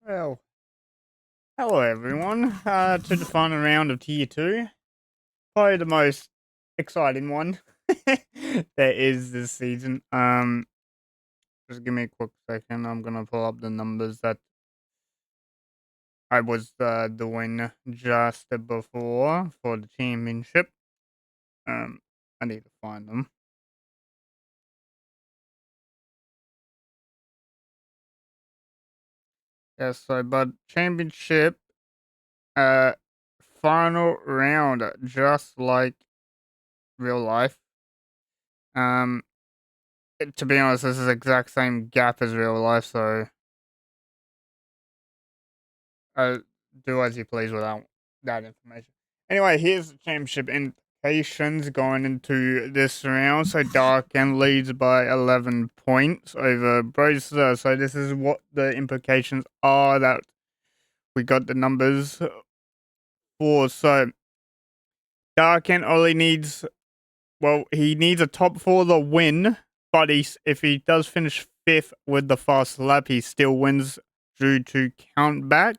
Well, hello everyone. To the final round of Tier 2. Probably the most exciting one there is this season. Just give me a quick second. I'm gonna pull up the numbers that I was doing just before for the championship. Um, I need to find them. Yes, so but championship, uh, final round, just like real life. Um, to be honest, this is the exact same gap as real life, so uh, do as you please without that information. Anyway, here's the championship implications going into this round. So Darken leads by 11 points over Broser. So this is what the implications are that we got the numbers for. So Darken only needs, well, he needs a top four to win, but if he does finish fifth with the fast lap, he still wins due to count back.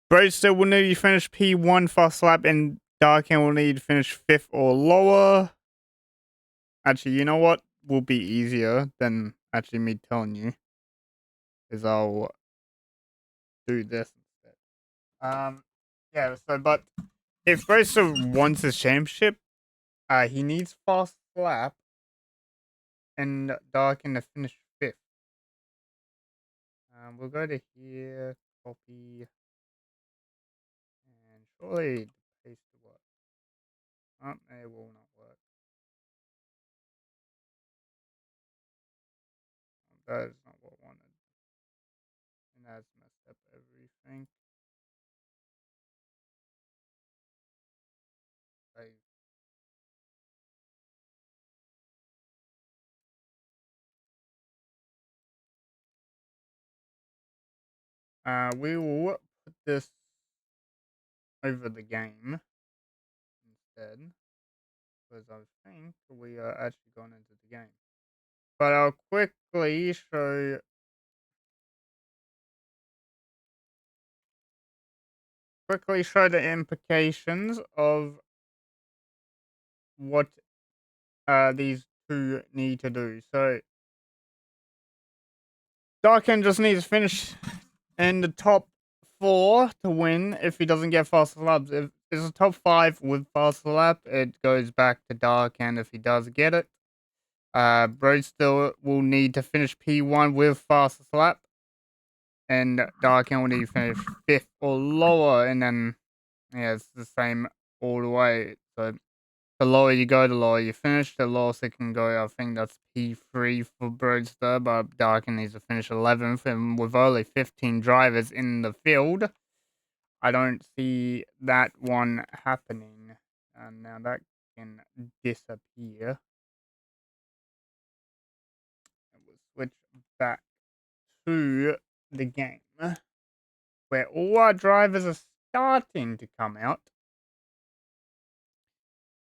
Roadster will need to finish P1 fast lap, and Darken will need to finish 5th or lower. Actually, you know what will be easier than actually me telling you is I'll do this instead. Yeah. So, but if Roadster wants his championship, he needs fast lap and Darken to finish 5th. We'll go to here, copy, and surely the paste will work. It will not work. That is not what I wanted. And that's messed up everything. Save. We will put this over the game instead, because I think we are actually going into the game. But I'll quickly show the implications of what these two need to do. So Darken just needs to finish in the top 4 to win if he doesn't get faster laps. If it's a top 5 with faster lap, it goes back to Darken if he does get it. Roadster will need to finish P1 with fastest lap, and Darken will need to finish 5th or lower, and then yeah, it's the same all the way. So the lower you go, the lower you finish. The lowest it can go, I think that's P3 for Roadster, but Darken needs to finish 11th, and with only 15 drivers in the field, I don't see that one happening. And now that can disappear. And we'll switch back to the game, where all our drivers are starting to come out.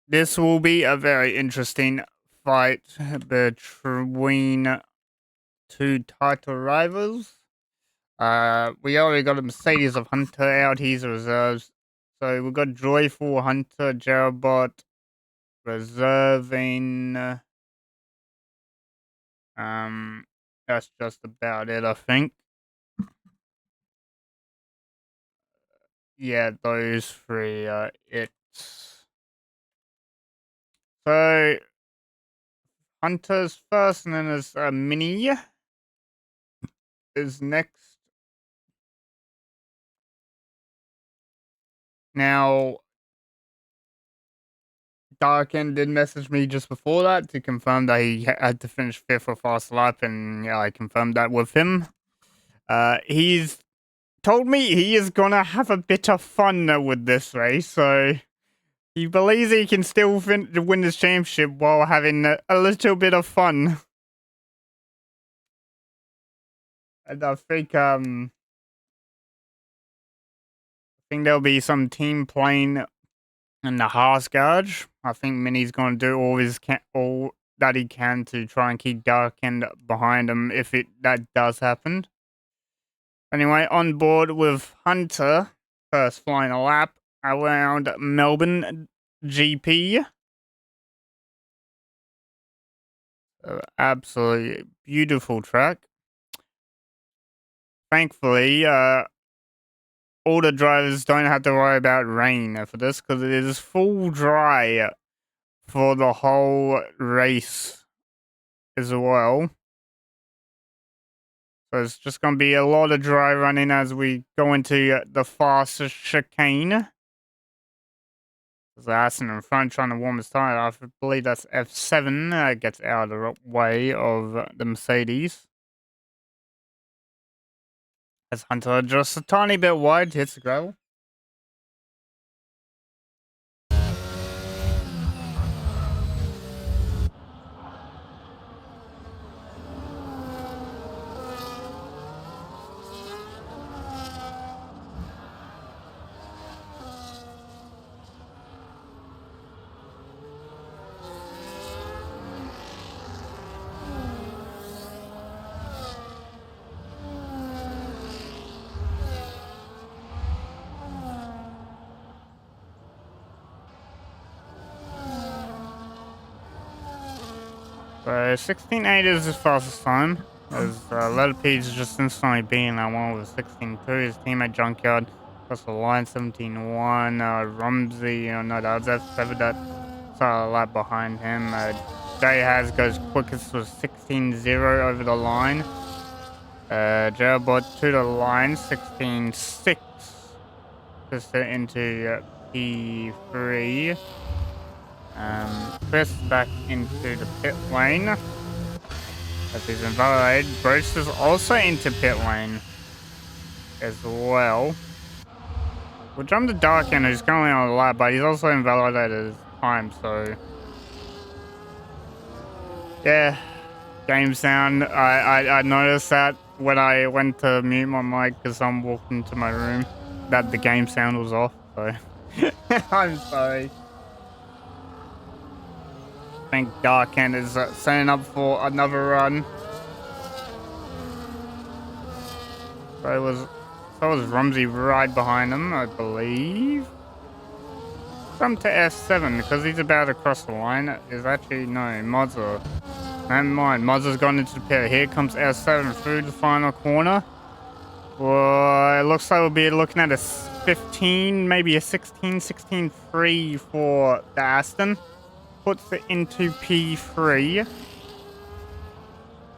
This will be a very interesting fight between two title rivals. We already got a Mercedes of Hunter out. He's reserves. So we've got Joyful Hunter, Jerobot reserving. That's just about it, I think. Yeah, those three are it. So Hunter's first, and then there's Mini is next. Now, Darken did message me just before that to confirm that he had to finish 5th or fast lap, and yeah, I confirmed that with him. He's told me he is gonna have a bit of fun with this race, so he believes he can still win this championship while having a little bit of fun. And I think there'll be some team playing in the Haas garage. I think Mini's going to do all that he can to try and keep Darken behind him if that does happen. Anyway, on board with Hunter, first flying a lap around Melbourne GP. Absolutely beautiful track. Thankfully, all the drivers don't have to worry about rain for this because it is full dry for the whole race as well. So it's just going to be a lot of dry running as we go into the fast chicane. There's Aston in front trying to warm his tire. I believe that's F7 gets out of the way of the Mercedes. As Hunter just a tiny bit wide, hits the gravel. So 16.8 is his fastest time. As Leatherpete's just instantly beating that one with 16.2. His teammate Junkyard across the line 17.1. Rumsey, no, that was F7 that saw a lap behind him. Jay Has goes quickest with 16.0 over the line. Jailbot to the line 16.6 just into P3. Chris back into the pit lane. As he's invalidated. Bruce is also into pit lane as well. We'll jump to Darkin, who's currently on the lap, but he's also invalidated his time, so. Yeah. Game sound. I noticed that when I went to mute my mic because I'm walking into my room, that the game sound was off, so. I'm sorry. I think Darkin is setting up for another run. So was Rumsey right behind him, I believe. Jump to S7 because he's about to cross the line. Is actually no Mozza. Never mind. Mozza's gone into the pit. Here comes S7 through the final corner. Well, it looks like we'll be looking at a 15, maybe a 16-3 for the Aston. Puts it into P3.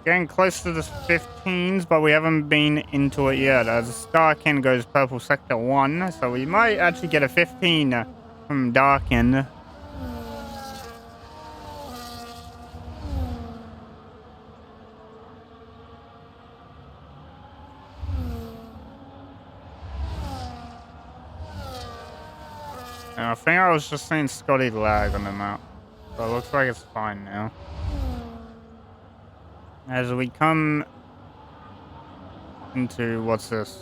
Getting close to the 15s, but we haven't been into it yet. As Darkin goes purple sector 1, so we might actually get a 15 from Darkin. And I think I was just seeing Scotty lag on the map. So it looks like it's fine now. As we come into, what's this?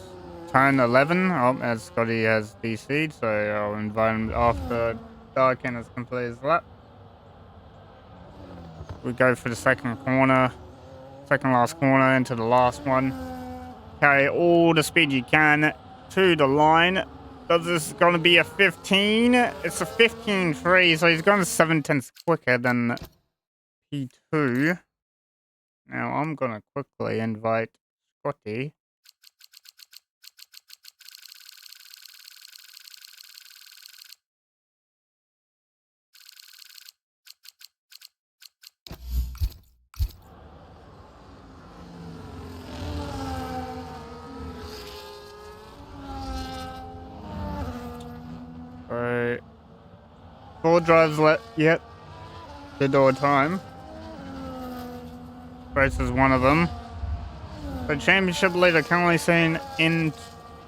Turn 11. Oh, as Scotty has DC'd, so I'll invite him after Darkin has completed his lap. We go for the second corner. Second last corner into the last one. Carry all the speed you can to the line. Does this going to be a 15? It's a 15.3, so he's going 7/10 quicker than P2. Now I'm going to quickly invite Scotty. So, 4 drives left yet. The door time. Race is one of them. The championship leader currently seen in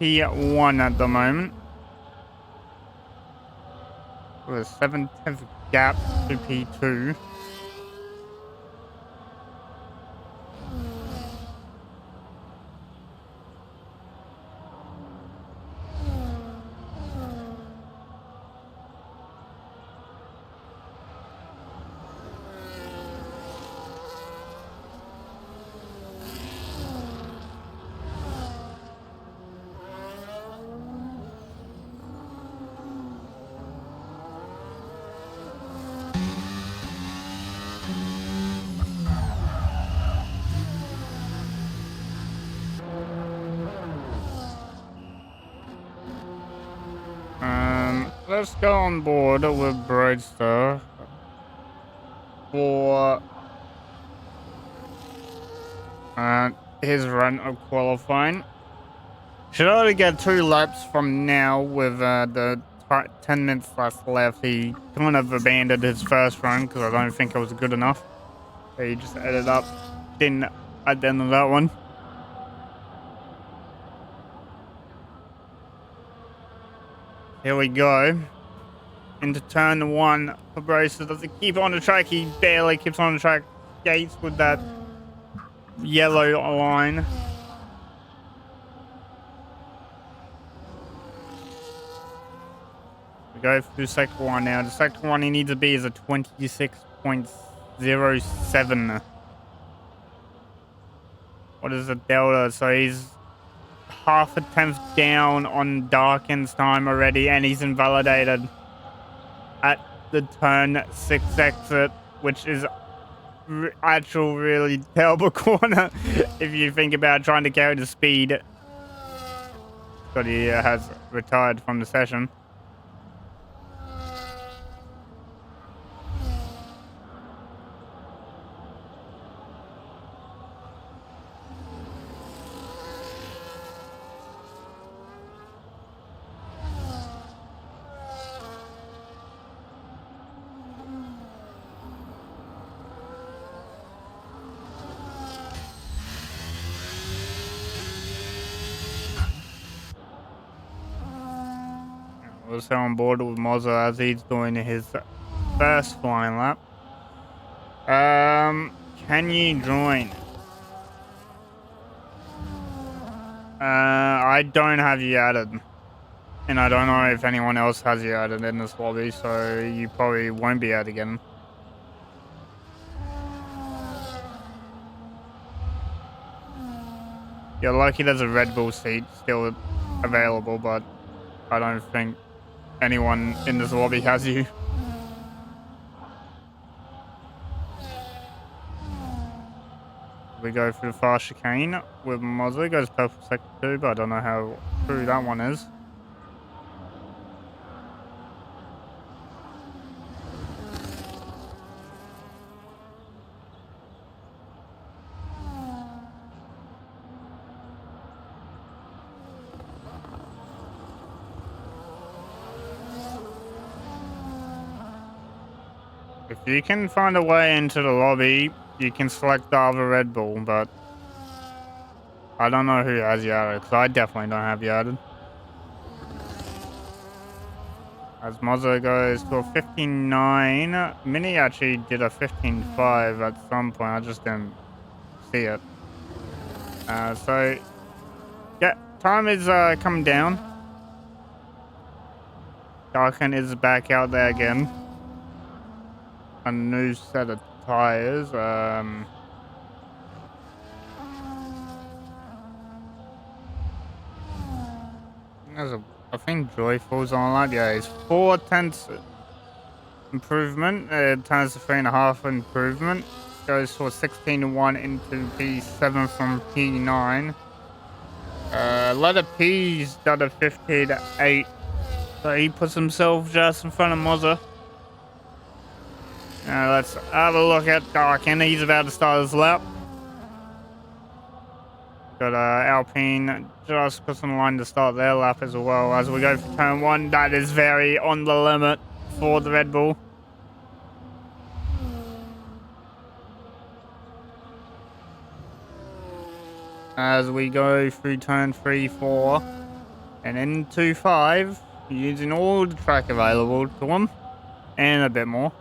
P1 at the moment. With a 7/10 gap to P2. Let's go on board with Broadster for his run of qualifying. Should only get 2 laps from now with the 10 minutes left. He kind of abandoned his first run because I don't think it was good enough. So he just ended up didn't at the end of that one. Here we go. Into turn 1 for Braces. Does he keep on the track? He barely keeps on the track. Gates with that yellow line. We go through sector 1 now. The sector 1 he needs to be is a 26.07. What is the delta? So he's half a tenth down on Darkin's time already, and he's invalidated at the turn 6 exit, which is actual really terrible corner if you think about trying to carry the speed. Scotty has retired from the session. Also on board with Mozza as he's doing his first flying lap. Can you join? I don't have you added. And I don't know if anyone else has you added in this lobby, so you probably won't be added again. You're lucky there's a Red Bull seat still available, but I don't think anyone in this lobby has you. We go through the fast chicane with Mozza. Goes purple sector 2, but I don't know how true that one is. If you can find a way into the lobby, you can select the other Red Bull, but I don't know who has you added, because I definitely don't have you added. As Mozza goes to a 15.9, Mini actually did a 15.5 at some point, I just didn't see it. So, yeah, time is coming down. Darken is back out there again. A new set of tires. I think Joyful's on that. Yeah, it's 4/10 improvement. It turns to 3.5 improvement. Goes for 16-1 into P7 from P9. Letter P's done a 15-8. So he puts himself just in front of Mozza. Let's have a look at Darken. He's about to start his lap. Got Alpine just puts in line to start their lap as well. As we go for turn 1, that is very on the limit for the Red Bull. As we go through turn 3, 4, and into 5, using all the track available to him, and a bit more.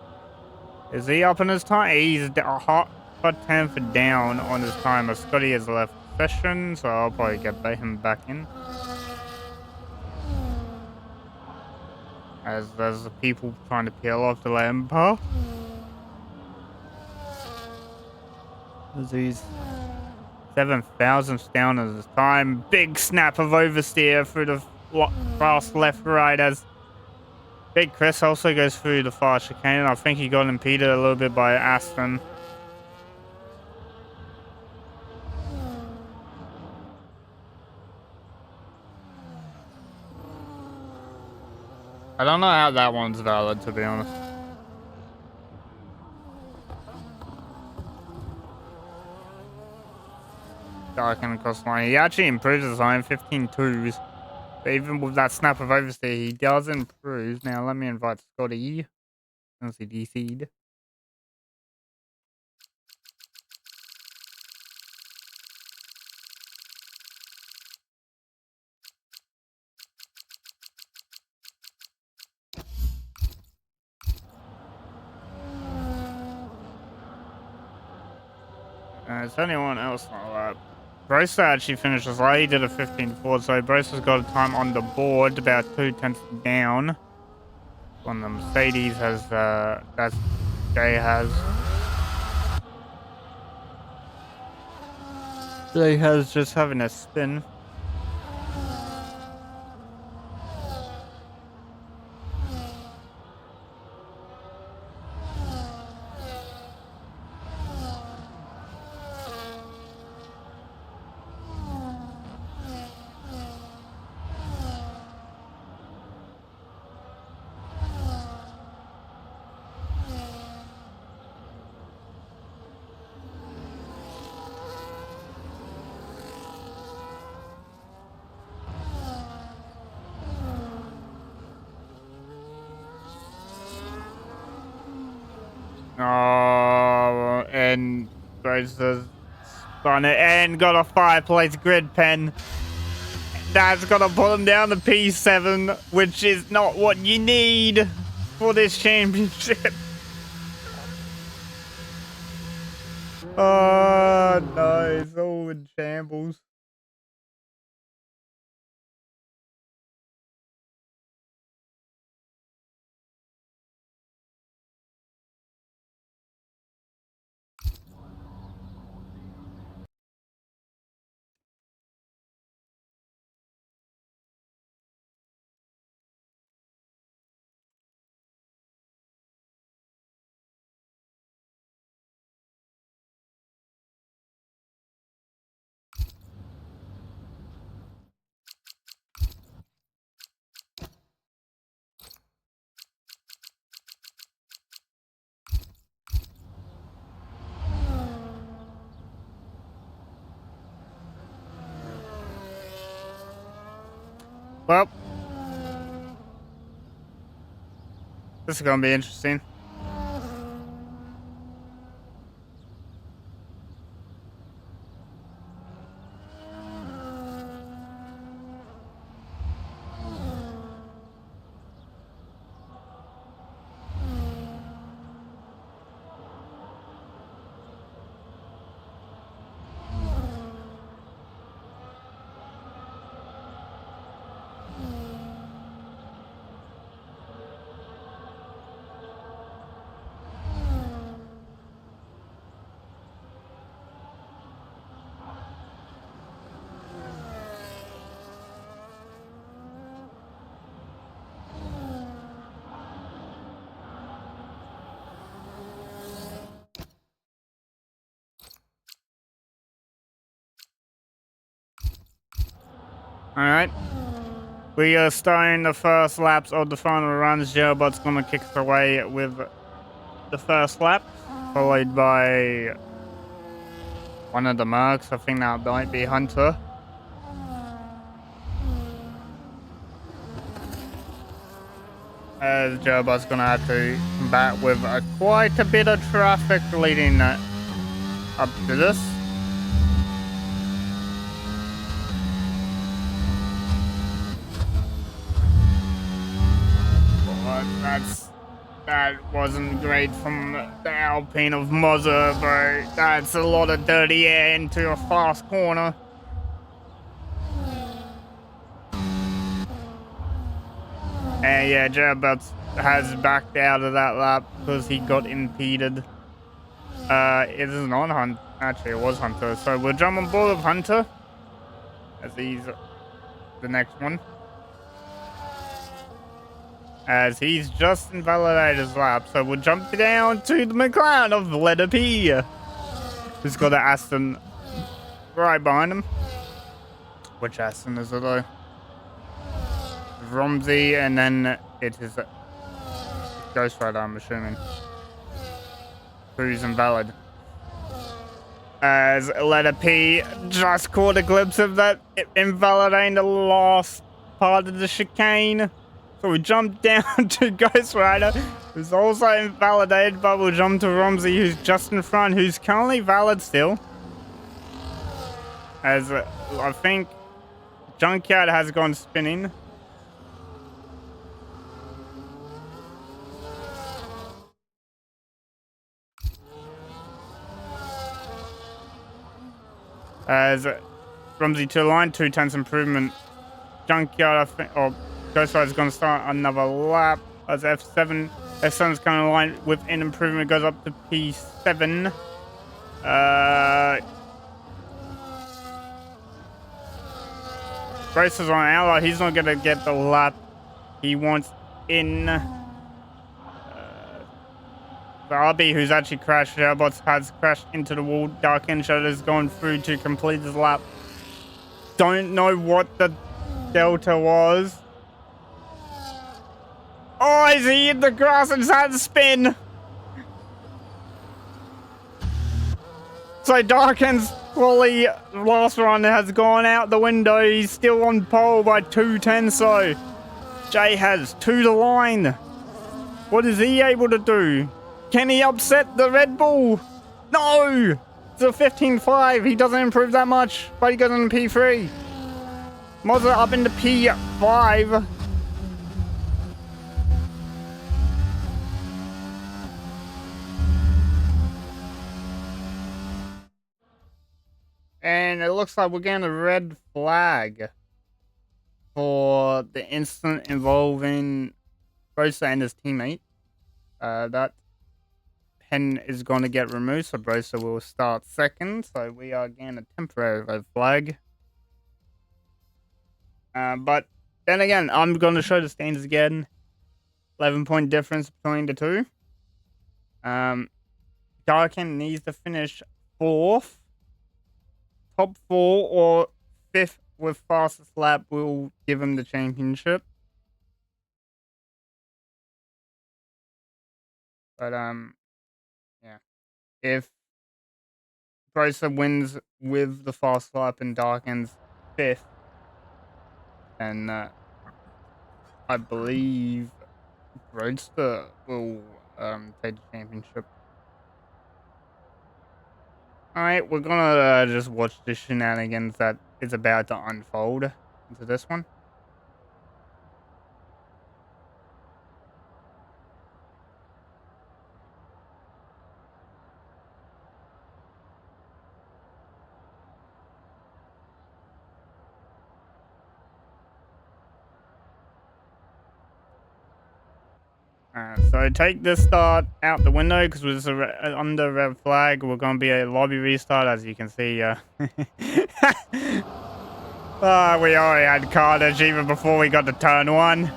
Is he up in his time? He's a hot 10th down on his timer. Scotty has left session, so I'll probably get him back in. As there's people trying to peel off the land path. As he's 7,000th down at his time. Big snap of oversteer through the fast left right as Big Chris also goes through the fast chicane. I think he got impeded a little bit by Aston. I don't know how that one's valid, to be honest. Darken across the line. He actually improves his line 15.2s. But even with that snap of oversteer, he does improve. Now let me invite Scotty. Since he DC'd. Is anyone else on that? Brosa actually finishes late. He did a 15.4, so Brosa's got a time on the board, about 2/10 down. On the Mercedes has, that's Jay has. Jay has just having a spin. And Grace has spun it and got a fireplace grid pen. That's gonna put him down to P7, which is not what you need for this championship. Oh no, it's all in shambles. Well, this is gonna be interesting. Alright. We are starting the first laps of the final runs. Gerobot's gonna kick us away with the first lap, followed by one of the Mercs. I think that might be Hunter. As Gerobot's gonna have to combat with quite a bit of traffic leading up to this. That wasn't great from the Alpine of Mozza, but that's a lot of dirty air into a fast corner. And yeah, Gerobot has backed out of that lap because he got impeded. It is not Hunter. Actually, it was Hunter. So we'll jump on board with Hunter as he's the next one. As he's just invalidated his lap, so we'll jump down to the McLaren of letter P, who's got an Aston right behind him. Which Aston is it though? Romsey, and then it is Ghost Rider, I'm assuming, who's invalid. As letter P just caught a glimpse of that, invalidating the last part of the chicane. So we jump down to Ghost Rider, who's also invalidated, but we'll jump to Romsey, who's just in front, who's currently valid still. As I think Junkyard has gone spinning. As Romsey to line 2 tenths improvement. Junkyard, I think, or Ghost Rider's going to start another lap as F7's coming in line with an improvement, goes up to P7. Grace is on out, he's not going to get the lap he wants in. The RB, who's actually crashed, Gerobot has crashed into the wall. Dark End Shadow's gone through to complete his lap. Don't know what the delta was. Oh, is he in the grass and just had to spin? So Darken's quality last run has gone out the window. He's still on pole by 2 tenths, so Jay has 2 to line. What is he able to do? Can he upset the Red Bull? No! It's a 15.5. He doesn't improve that much, but he goes on P3. Mozza up into P5. And it looks like we're getting a red flag for the incident involving Brosa and his teammate. That pen is going to get removed, so Brosa will start second. So we are getting a temporary red flag. But then again, I'm going to show the standings again. 11-point difference between the two. Darken needs to finish 4th. Top 4 or 5th with fastest lap will give him the championship. But yeah. If Brosa wins with the fast lap and Darken's 5th, then I believe Roadster will take the championship. Alright, we're gonna just watch the shenanigans that is about to unfold into this one. So take this start out the window because we're under red flag. We're going to be a lobby restart, as you can see. We already had carnage even before we got to turn 1.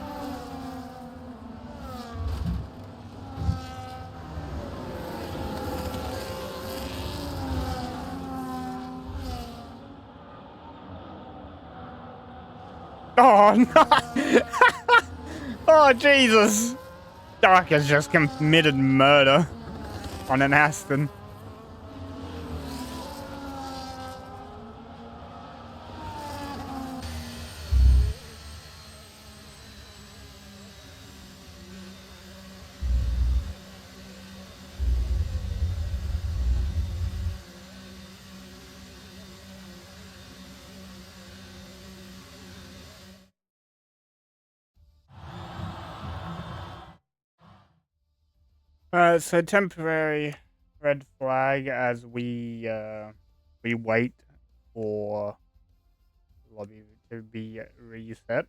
Oh, no. Oh, Jesus. Dark has just committed murder on an Aston. So temporary red flag as we wait for lobby to be reset.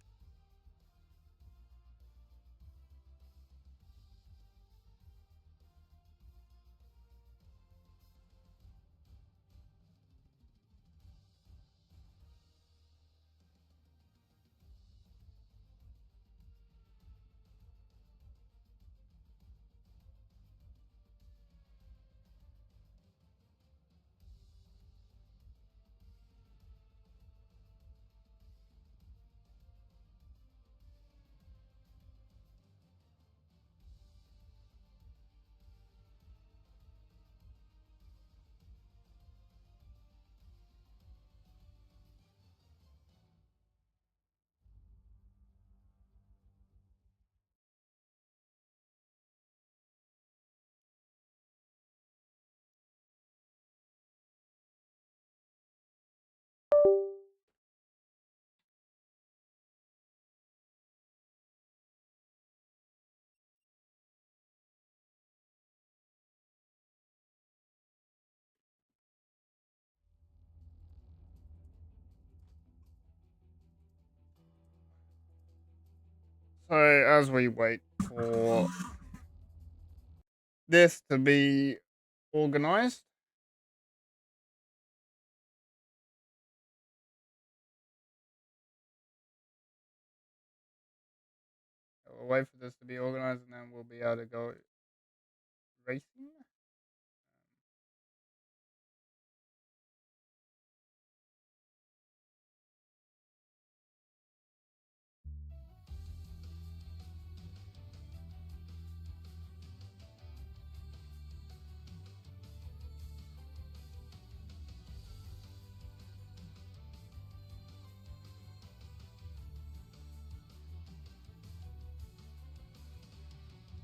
So as we wait for this to be organized, we'll wait for this to be organized and then we'll be able to go racing.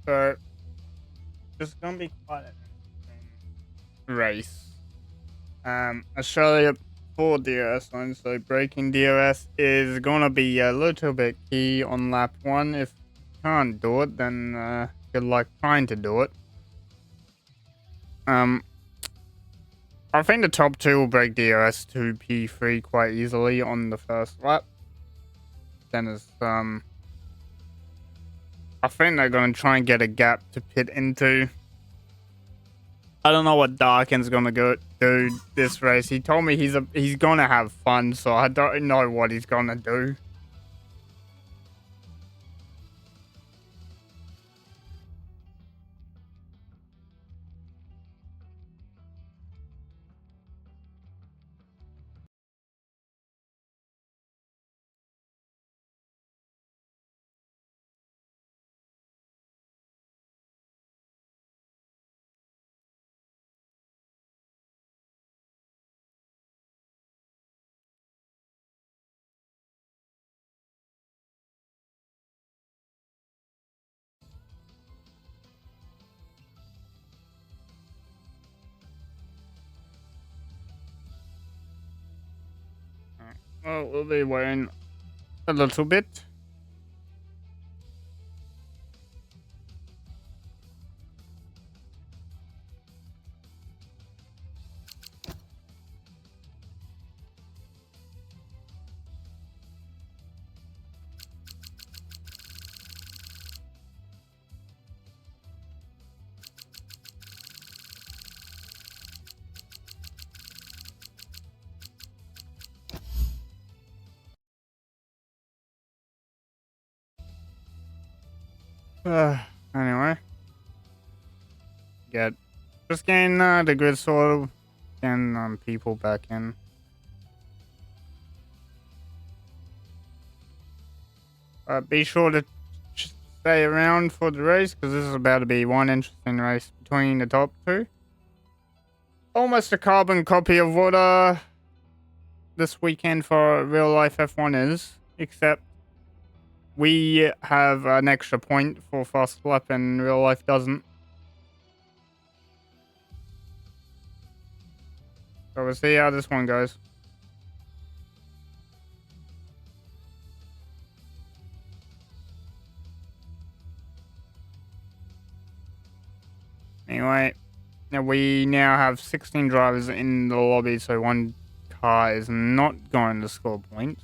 So just gonna be quiet. race. Australia for DRS line, so breaking DRS is gonna be a little bit key on lap 1. If you can't do it, then good luck trying to do it. I think the top 2 will break DRS to P3 quite easily on the first lap. Then it's I think they're gonna try and get a gap to pit into. I don't know what Darkin's gonna go do this race. He told me he's gonna have fun, so I don't know what he's gonna do. Well, we'll be waiting a little bit. Anyway, just getting the grid sort of getting people back in. Be sure to stay around for the race because this is about to be one interesting race between the top 2. Almost a carbon copy of what this weekend for real life F1 is, except we have an extra point for fast lap and real life doesn't. So we'll see how this one goes. Anyway, now we now have 16 drivers in the lobby, so one car is not going to score points.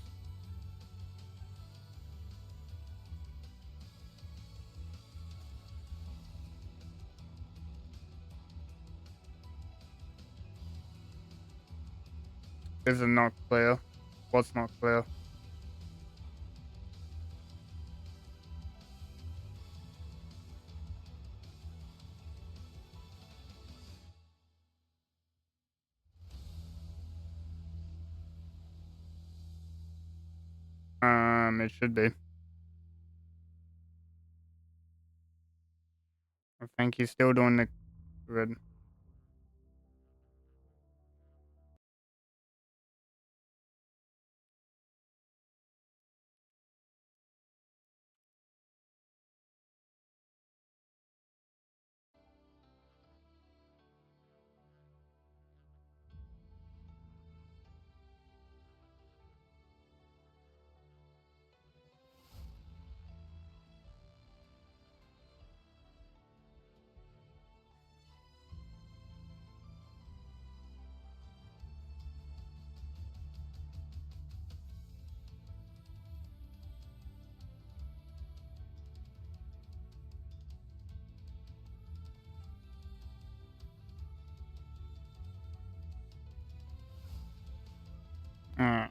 Is it not clear? What's not clear? It should be. I think he's still doing the grid.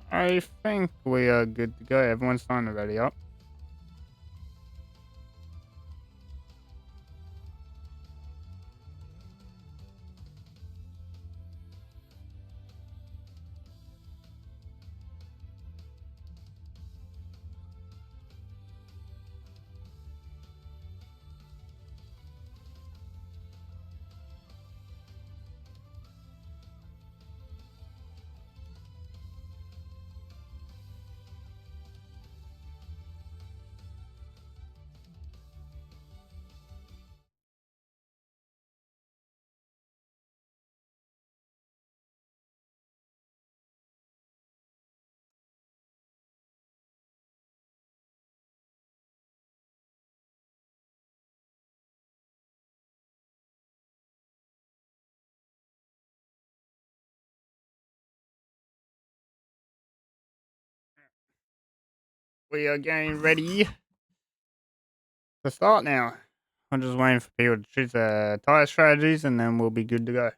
I think we are good to go. Everyone's starting to ready up. We are getting ready to start now. I'm just waiting for people to choose their tire strategies and then we'll be good to go.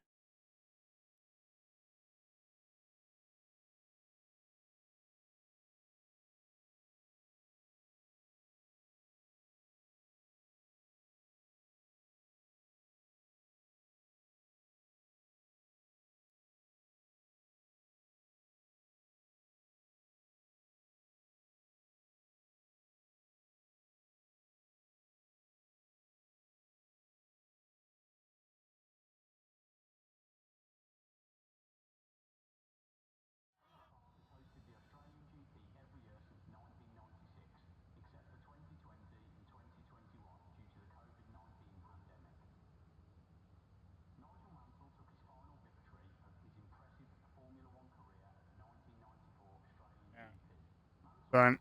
So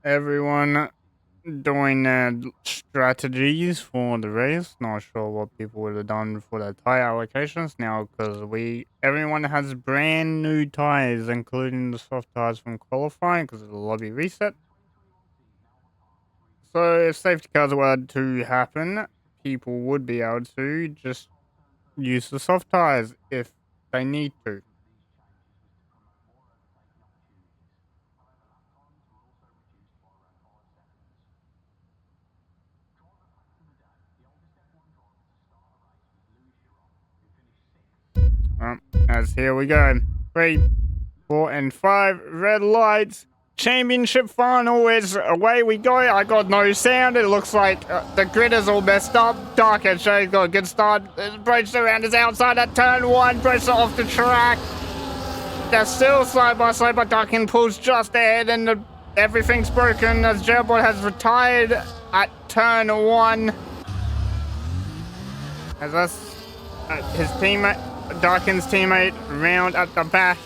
everyone doing strategies for the race. Not sure what people would have done for their tire allocations now because everyone has brand new tires, including the soft tires from qualifying because of the lobby reset. So if safety cars were to happen, people would be able to just use the soft tires if they need to. As here we go. 3, 4, and 5. Red lights. Championship final is away we go. I got no sound. It looks like the grid is all messed up. Dark and Shay's got a good start. Brochster around is outside at turn 1. Brochster off the track. They're still side by side, but Darkin pulls just ahead and everything's broken as Jailbot has retired at turn 1. As that's his teammate, Darkin's teammate, round at the back.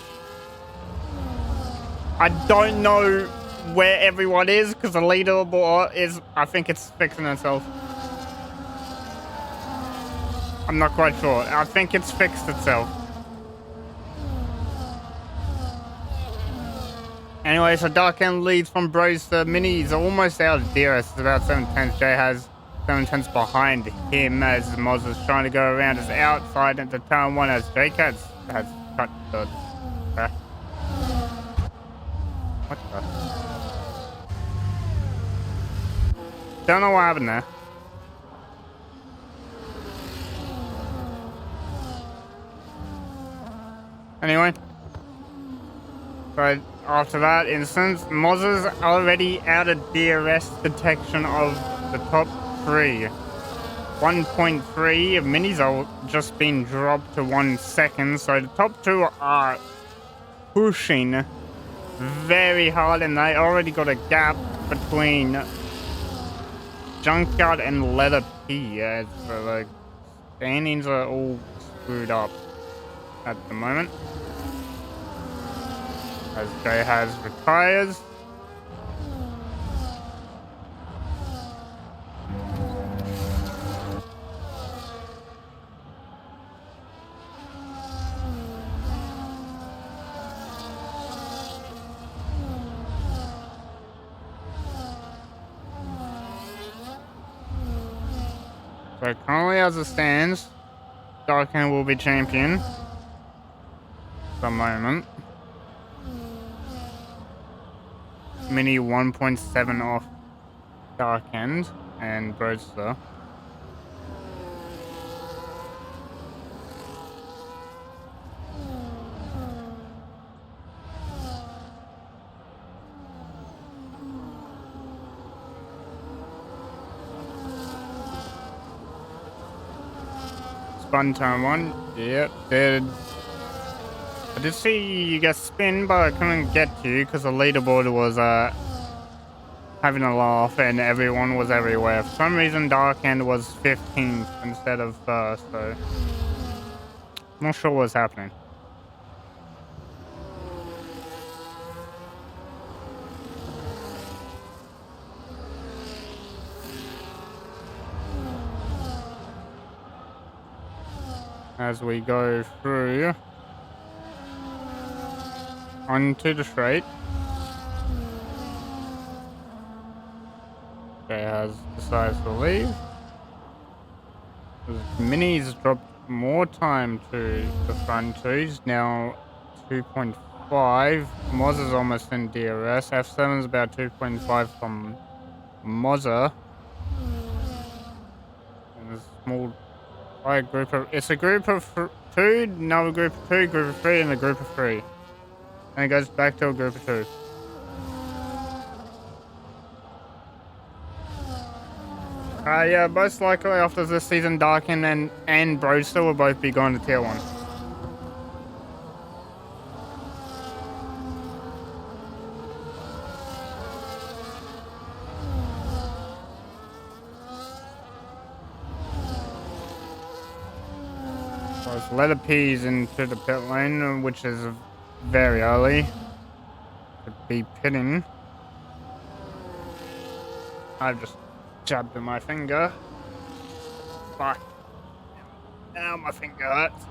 I don't know where everyone is because the leaderboard is, I think it's fixing itself. I'm not quite sure. I think it's fixed itself. Anyway, so Darkin leads from Bros to Minis, almost out of DRS. It's about 7 tenths. Jay has 7 tenths behind him as Moz is trying to go around his outside into turn 1 as J-Cat has cut the track. What the? Don't know what happened there. Anyway. So after that instance, Moz is already out of DRS detection of the top 3. 1.3 of Minis are just been dropped to 1 second, so the top 2 are pushing very hard, and they already got a gap between Junkyard and Letter P. So the standings are all screwed up at the moment. As Jay has retires. So currently as it stands, Darkin will be champion. At the moment. Mini 1.7 off Dark End and Broadster. Spun turn 1. Yep, did. I did see you get spin, but I couldn't get you because the leaderboard was having a laugh and everyone was everywhere. For some reason, Dark End was 15th instead of first, so I'm not sure what's happening. As we go through onto the straight. Jay has decided to leave. Mini's dropped more time to the front two. He's now 2.5. Moz is almost in DRS. F7 is about 2.5 from Mozza. And a small group of. It's a group of two, another group of two, group of three, and a group of three. And it goes back to a group of two. Yeah, most likely after this season, Darkin and Broadster will both be going to tier 1. So it's Letter P's into the pit lane, which is very early to be pitting. I've just jabbed in my finger. Fuck. Now my finger hurts.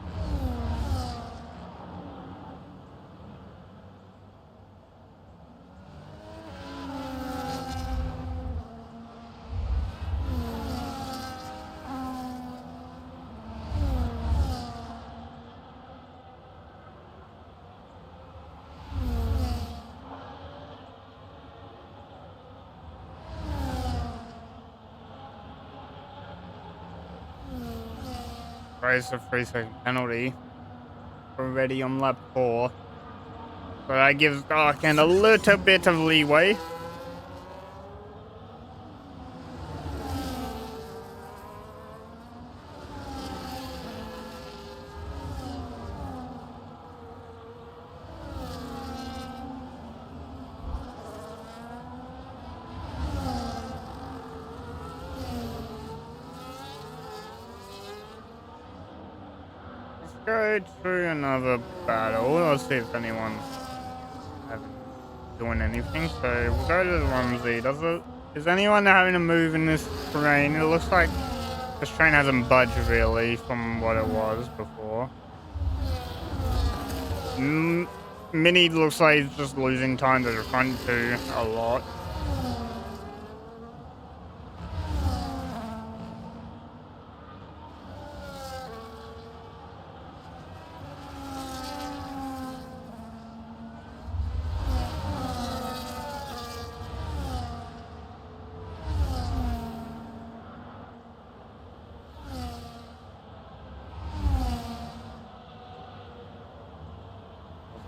Raise a 3-second penalty. Already on lap 4. So that gives Darkin a little bit of leeway. Go through another battle. Let's see if anyone's doing anything. So we'll go to the Rumsey. Is anyone having a move in this train? It looks like this train hasn't budged really from what it was before. Mini looks like he's just losing time to the front two a lot.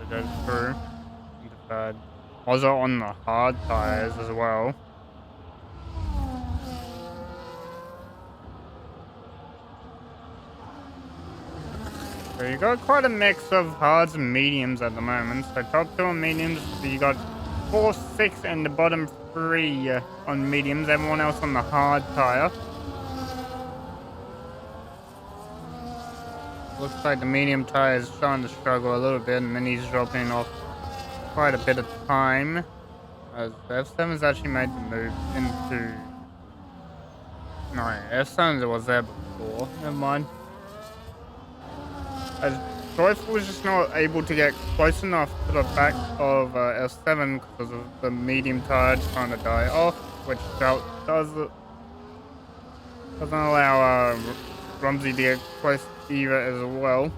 Goes through. Also on the hard tires as well. So you got quite a mix of hards and mediums at the moment. So top 2 on mediums, you got 4, 6, and the bottom 3 on mediums. Everyone else on the hard tire. Looks like the medium tire is starting to struggle a little bit, and then he's dropping off quite a bit of time. As F7's actually made the move into... No, F7 was there before. Never mind. As Joyful was just not able to get close enough to the back of F7 because of the medium tire trying to die off, which doesn't allow Rumsey to get close either as well.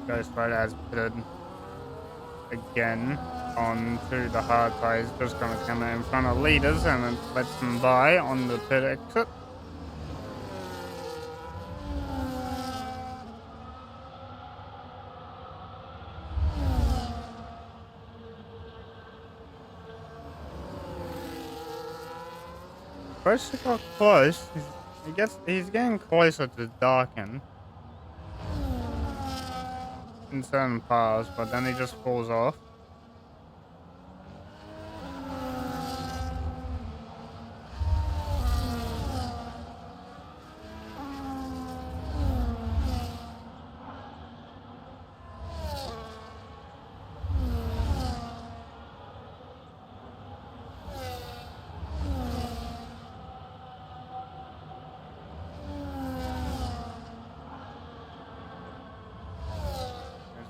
Ghost Rider has pitted again onto the hard tires, just going to come in front of leaders and then lets them by on the pit exit. Bruce got close. He's getting closer to Darken in certain paths, but then he just falls off.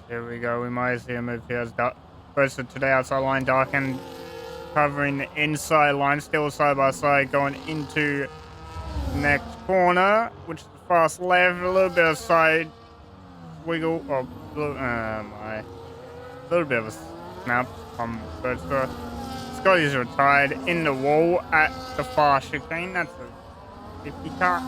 Here we go. We might see him if he has posted today outside line. Darken covering the inside line, still side by side, going into next corner, which is fast left. A little bit of side wiggle. Oh, a little bit of a snap from Bertha. Scotty's retired in the wall at the far chicane. That's a 50 car.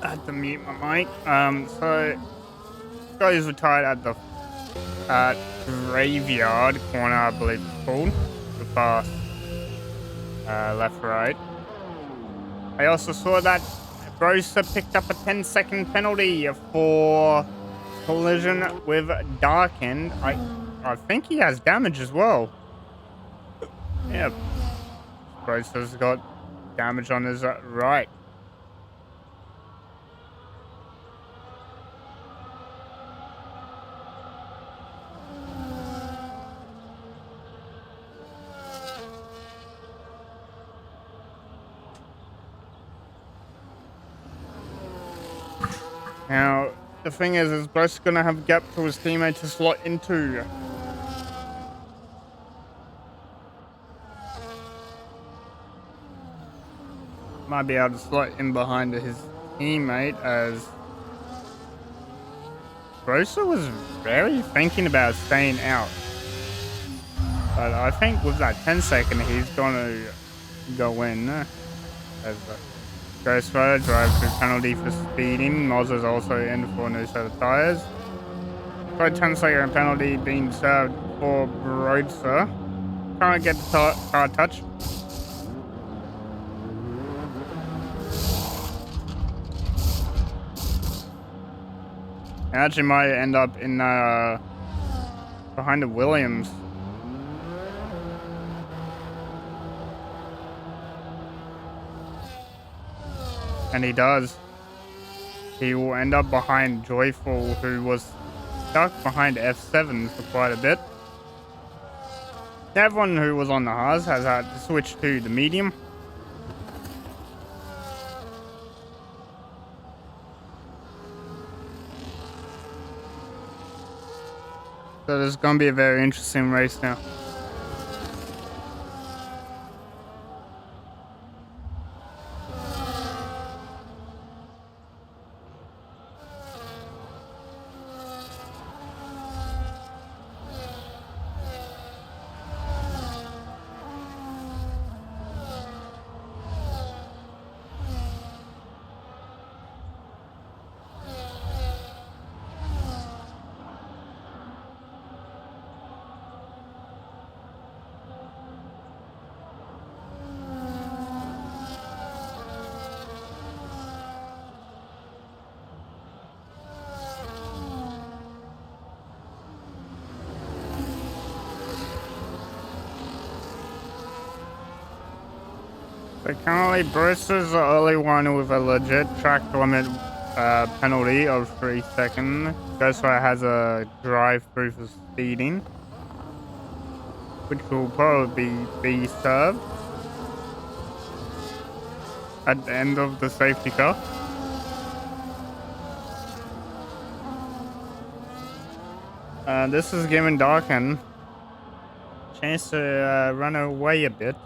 I had to mute my mic. So Scotty's retired at Graveyard corner, I believe it's called. The fast left right. I also saw that Brosa picked up a 10-second penalty for collision with Darkened. I think he has damage as well. Yeah, Brosa's got damage on his right. Now, the thing is Bruce gonna have a gap to his teammate to slot into. Might be able to slot in behind his teammate as Brosa was very thinking about staying out. But I think with that 10-second, he's gonna go in as Ghost Rider drives through penalty for speeding. Moz is also in for a new set of tyres. Got a 10-second penalty being served for Brosa. Can't get the car touch. Actually might end up in behind the Williams. And he does. He will end up behind Joyful, who was stuck behind F7 for quite a bit. Everyone who was on the Haas has had to switch to the medium. So there's going to be a very interesting race now. So currently Bruce is the only one with a legit track limit penalty of 3 seconds. Ghostfire has a drive-through for speeding, which will probably be served at the end of the safety car. This is giving Darken a chance to run away a bit.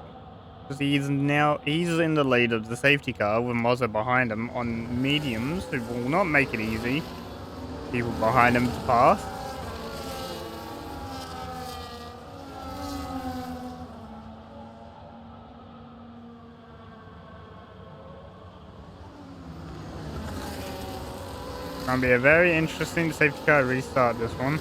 Because he's in the lead of the safety car with Mozza behind him on mediums, who will not make it easy. People behind him to pass. Gonna be a very interesting safety car restart, this one.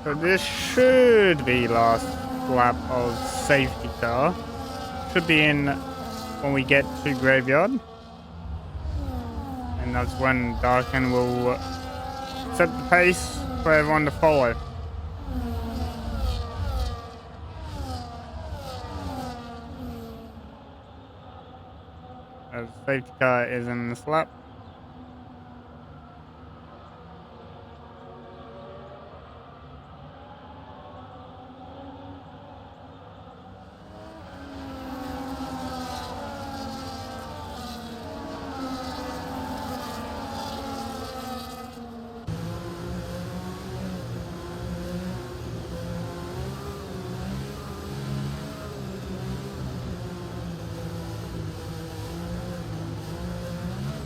So this should be last lap of safety car. Should be in when we get to Graveyard. And that's when Darken will set the pace for everyone to follow. As safety car is in this lap.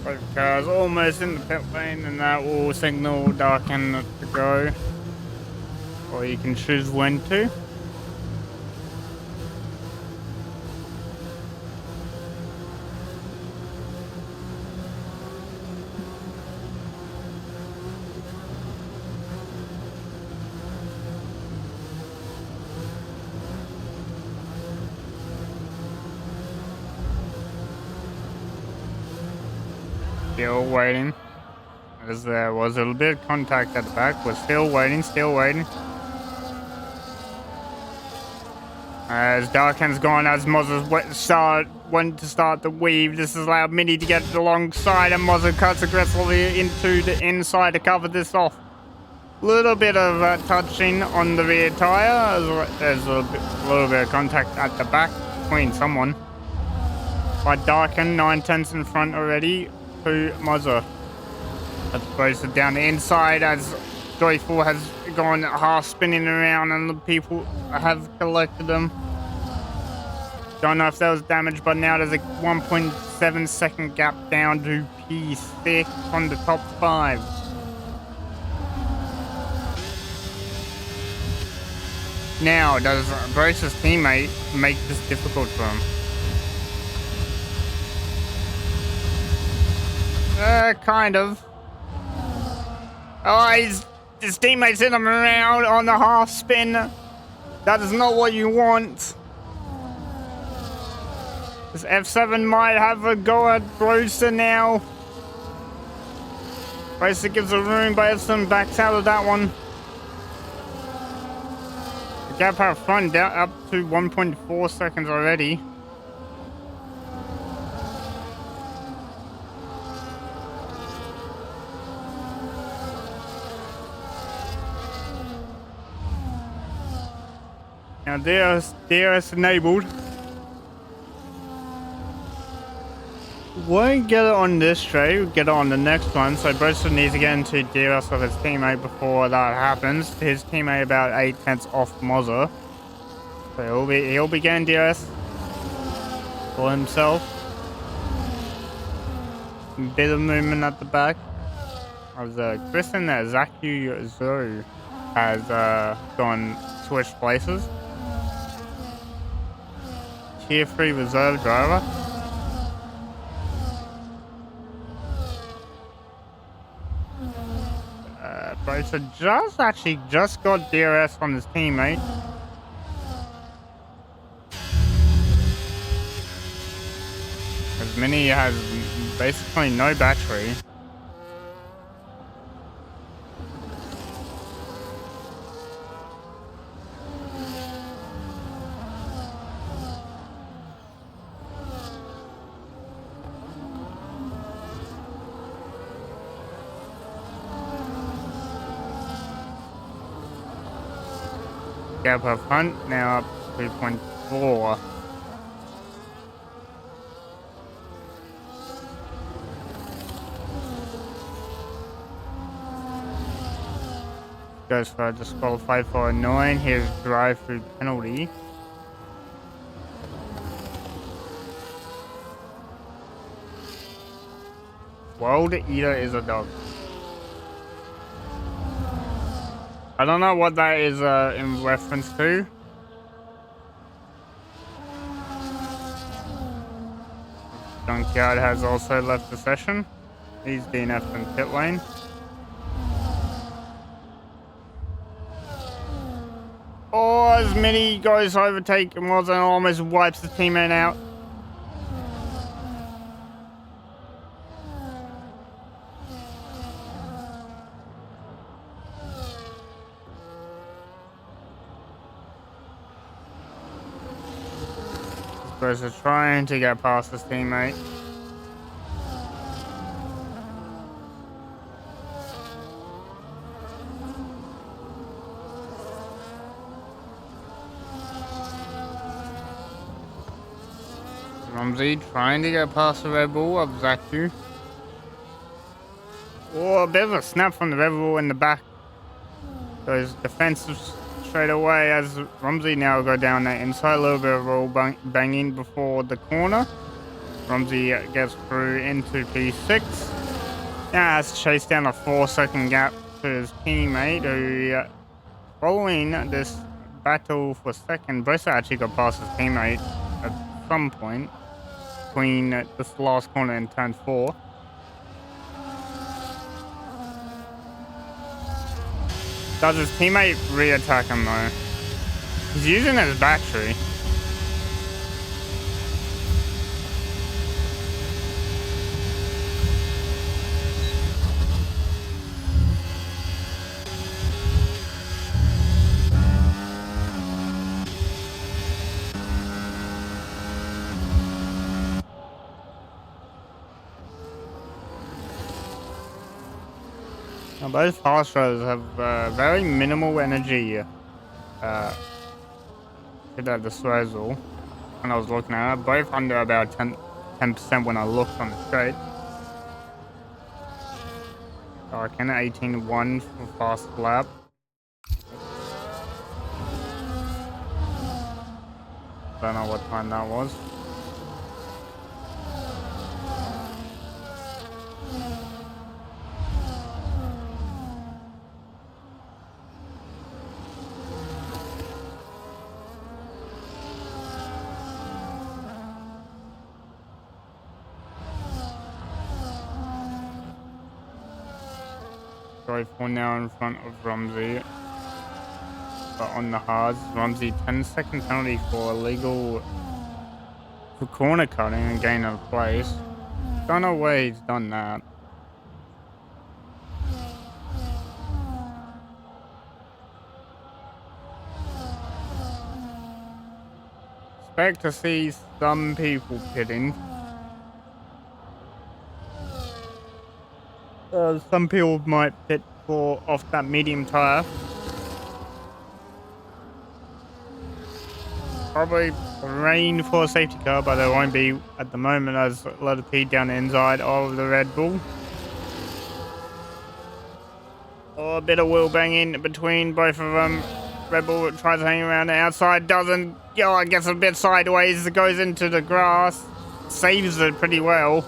Both cars almost in the pit lane, and that will signal Darken to go. Or you can choose when to. Still waiting. As there was a little bit of contact at the back. We're still waiting, still waiting. As Darken's gone, as Mozza's went to start the weave. This has allowed Mini to get alongside, and Mozza cuts aggressively into the inside to cover this off. Little bit of touching on the rear tire. There's a little bit of contact at the back between someone. By Darken, 9/10 in front already to Mozza. That's posted down the inside as Joyful has gone half spinning around and the people have collected them. Don't know if that was damage, but now there's a 1.7 second gap down to P6 on the top 5. Now, does Brace's teammate make this difficult for him? Kind of. Oh, his teammates hit him around on the half spin. That is not what you want. This F7 might have a go at Brewster now. Brewster gives a room, but F7 backs out of that one. The gap out front down up to 1.4 seconds already. Now DRS enabled. Won't get it on this straight, we'll get it on the next one. So Brewster needs to get into DRS of his teammate before that happens. His teammate about 8/10 off Mozza. So he'll be getting DRS for himself. Bit of movement at the back. As Kristen Zaku Zo has gone switched places. Tier 3 reserve driver. Brewster just got DRS from his teammate. As Mini has basically no battery. Gap up front, now up 3.4. Goes for a disqualified for annoying his drive-through penalty. World Eater is a dog. I don't know what that is in reference to. Junkyard has also left the session. He's DNF'd in pit lane. Oh, as Mini goes to overtake Moz and almost wipes the teammate out. Versus trying to get past his teammate. Rumsey trying to get past the Red Bull of Zaku. Oh, a bit of a snap from the Red Bull in the back. Goes defensive straight away as Rumsey now go down that inside. A little bit of roll banging before the corner. Rumsey gets through into P6. Now has to chase down a 4-second gap to his teammate who, following this battle for second, Brewster actually got past his teammate at some point between this last corner and turn 4. Does his teammate re-attack him though? He's using his battery. Now, both fast runners have very minimal energy at their disposal. When I was looking at it, both under about 10% when I looked on the straight. Darken 18-1 for fast lap. Don't know what time that was. Both for now in front of Rumsey. But on the hards, Rumsey 10-second penalty for illegal for corner cutting and gain of place. Don't know where he's done that. Expect to see some people pitting. Some people might pit for off that medium tire. Probably rain for a safety car, but there won't be at the moment as a lot of speed down the inside of the Red Bull. Oh, a bit of wheel banging between both of them. Red Bull tries to hang around the outside, doesn't. Oh, it gets a bit sideways, it goes into the grass, saves it pretty well.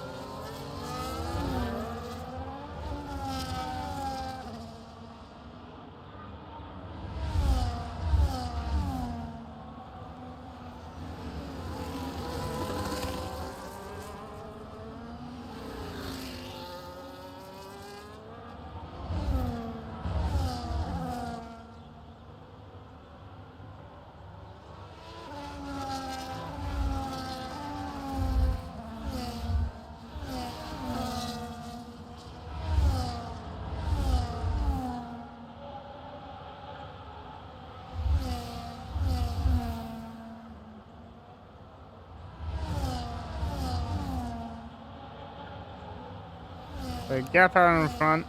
The gap out in front,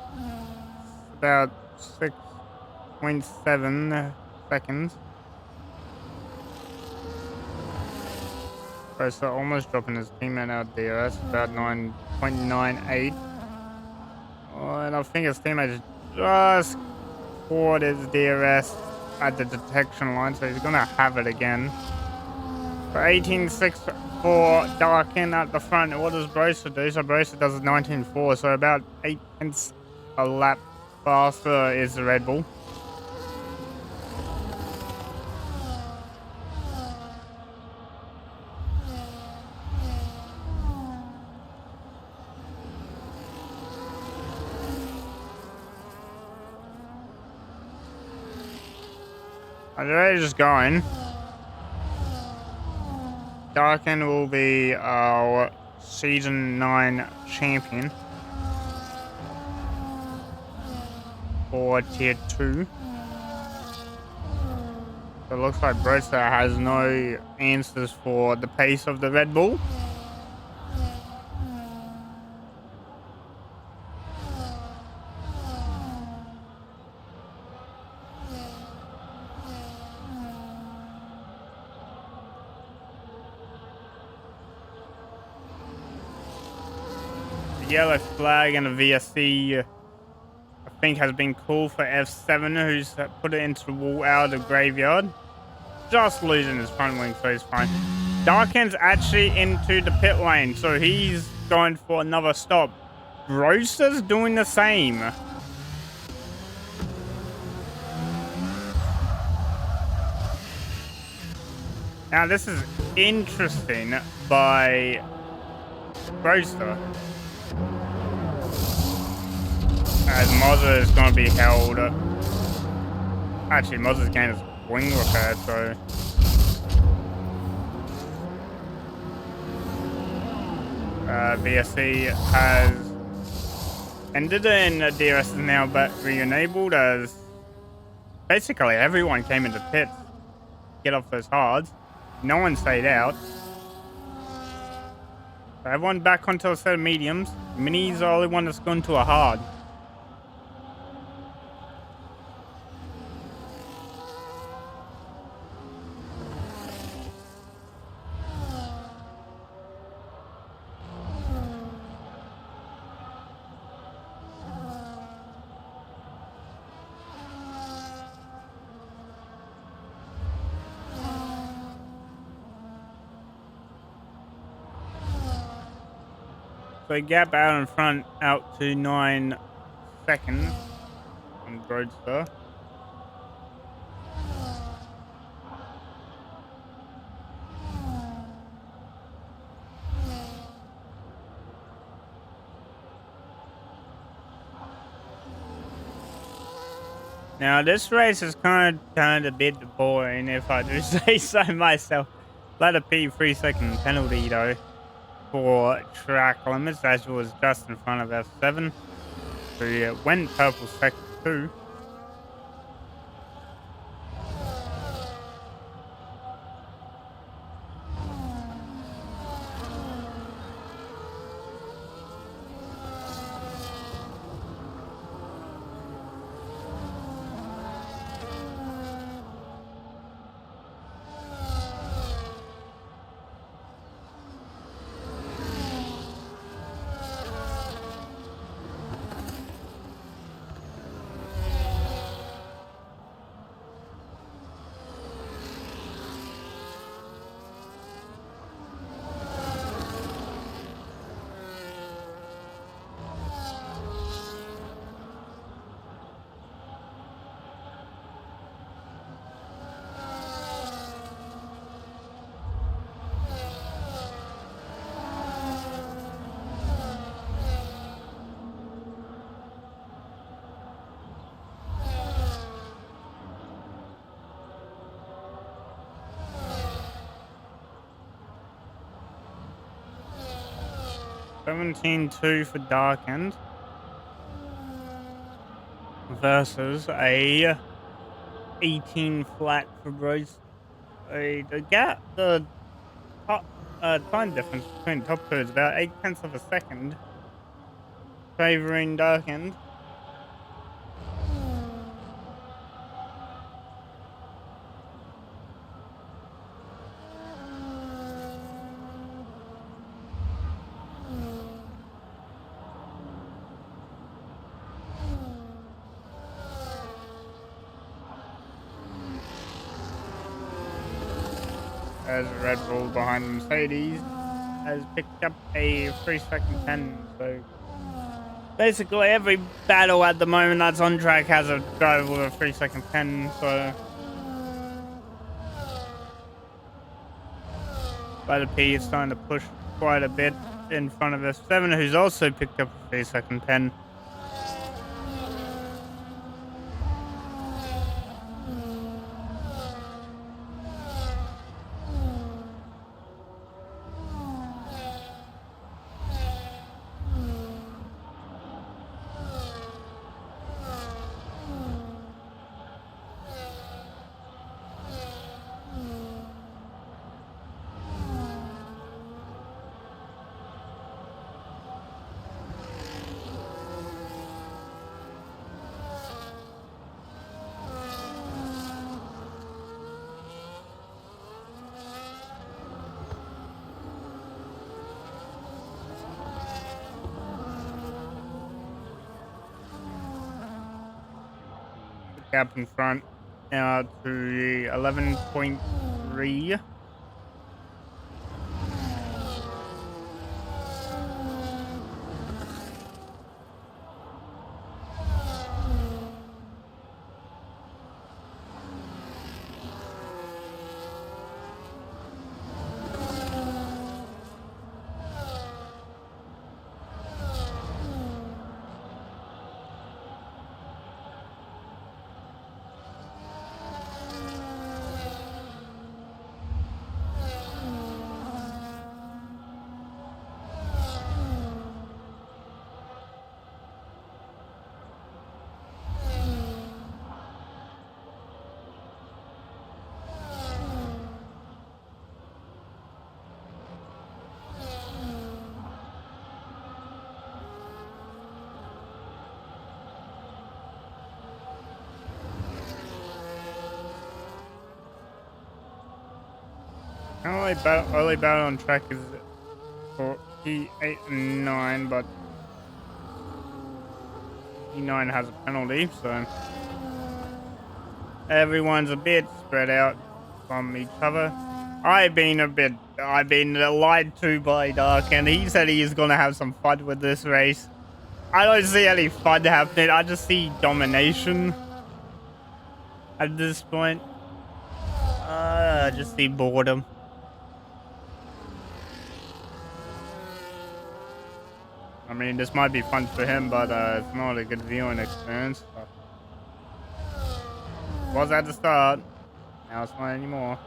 about 6.7 seconds. So almost dropping his teammate out there. That's about 9.98. Oh, and I think his teammate just caught his DRS at the detection line, so he's gonna have it again. For 18.6 for Darkin at the front. What does Broser do? So Broser does 19.4, so about 8 tenths a lap faster is the Red Bull. They're just going. Darkin will be our Season 9 champion for Tier 2. So it looks like Broster has no answers for the pace of the Red Bull. Yellow flag and a VSC, I think, has been called for F7, who's put it into the wall out of the graveyard. Just losing his front wing, so he's fine. Darkin's actually into the pit lane, so he's going for another stop. Broster's doing the same. Now this is interesting by Broster, as Mozza is going to be held. Actually, Mozza's getting his wing repaired, so VSC has ended in DRS is now but re-enabled, as basically everyone came into pits to get off those hards. No one stayed out. So everyone back onto a set of mediums. Mini's the only one that's gone to a hard. So gap out in front out to 9 seconds on Roadster. Now this race is kind of turned a bit boring, if I do say so myself. Let it be 3-second penalty though for track limits, as was just in front of F7. So yeah, went purple sector too. $17.2 for Darkened versus a 18 flat for Bruce. The top, time difference between top two is about 0.8 of a second, favoring Darkened. As Red Bull behind Mercedes has picked up a 3-second 10. So basically every battle at the moment that's on track has a driver with a 3-second 10. So Spider P is starting to push quite a bit in front of F7, who's also picked up a 3-second 10. Gap in front now to 11.3. Early battle on track is for E8 and 9, but E9 has a penalty, so everyone's a bit spread out from each other. I've been lied to by Dark, and he said he is gonna have some fun with this race. I don't see any fun happening. I just see domination at this point. I just see boredom. I mean, this might be fun for him, but it's not a good viewing experience. So. Was at the start. Now it's not anymore.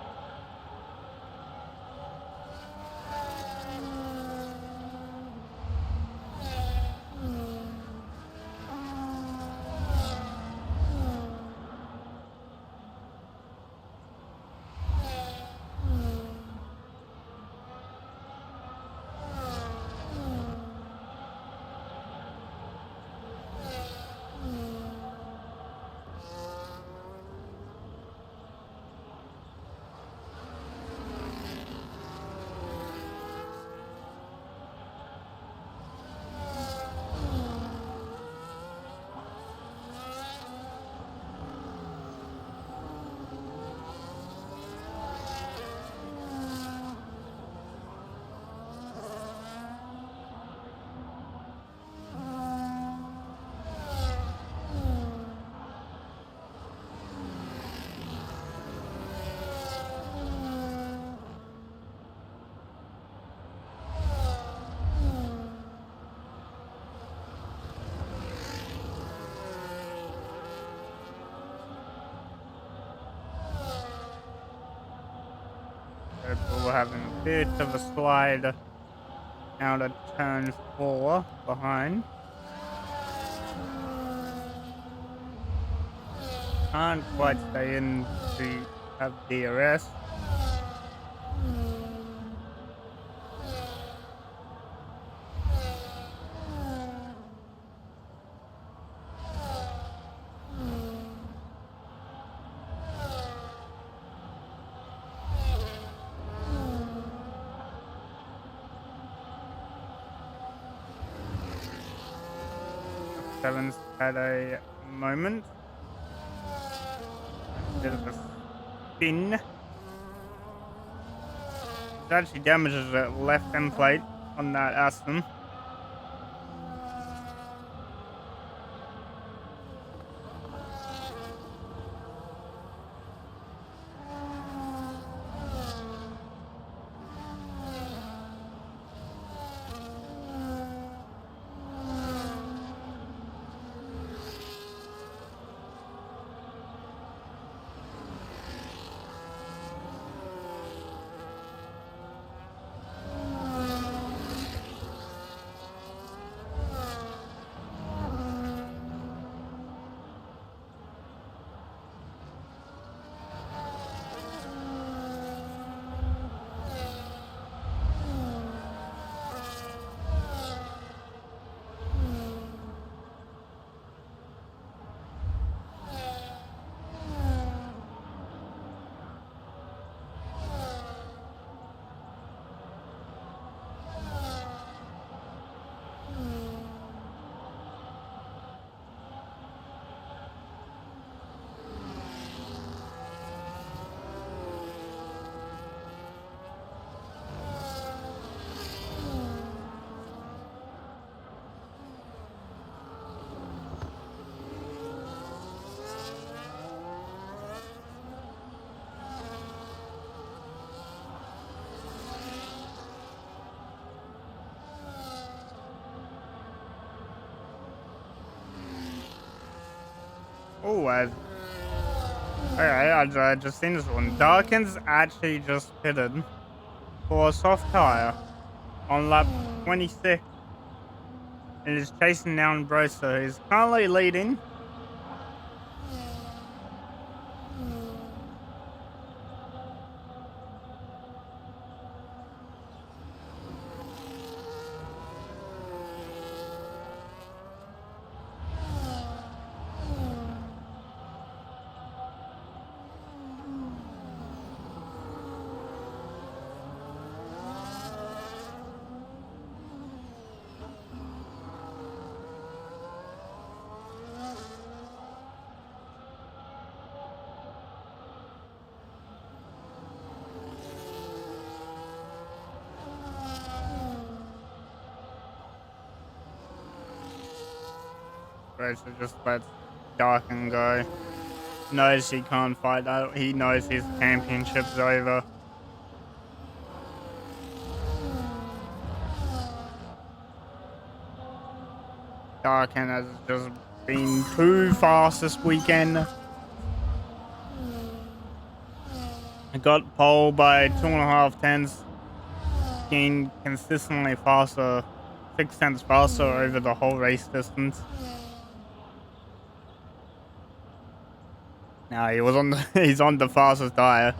We're having a bit of a slide out of turn 4 behind. Can't quite stay in to have DRS. Seven's had a moment. Bit of a spin. It actually damages the left end plate on that Aston. Oh, I just seen this one. Darkins actually just pitted for a soft tire on lap 26 and is chasing down Broster. He's currently leading. Broster just lets Darkin go. Knows he can't fight that. He knows his championship's over. Darkin has just been too fast this weekend. I got pole by 2.5 tenths. Gained consistently faster, 6 tenths faster over the whole race distance. Now he was on the he's on the fastest tire,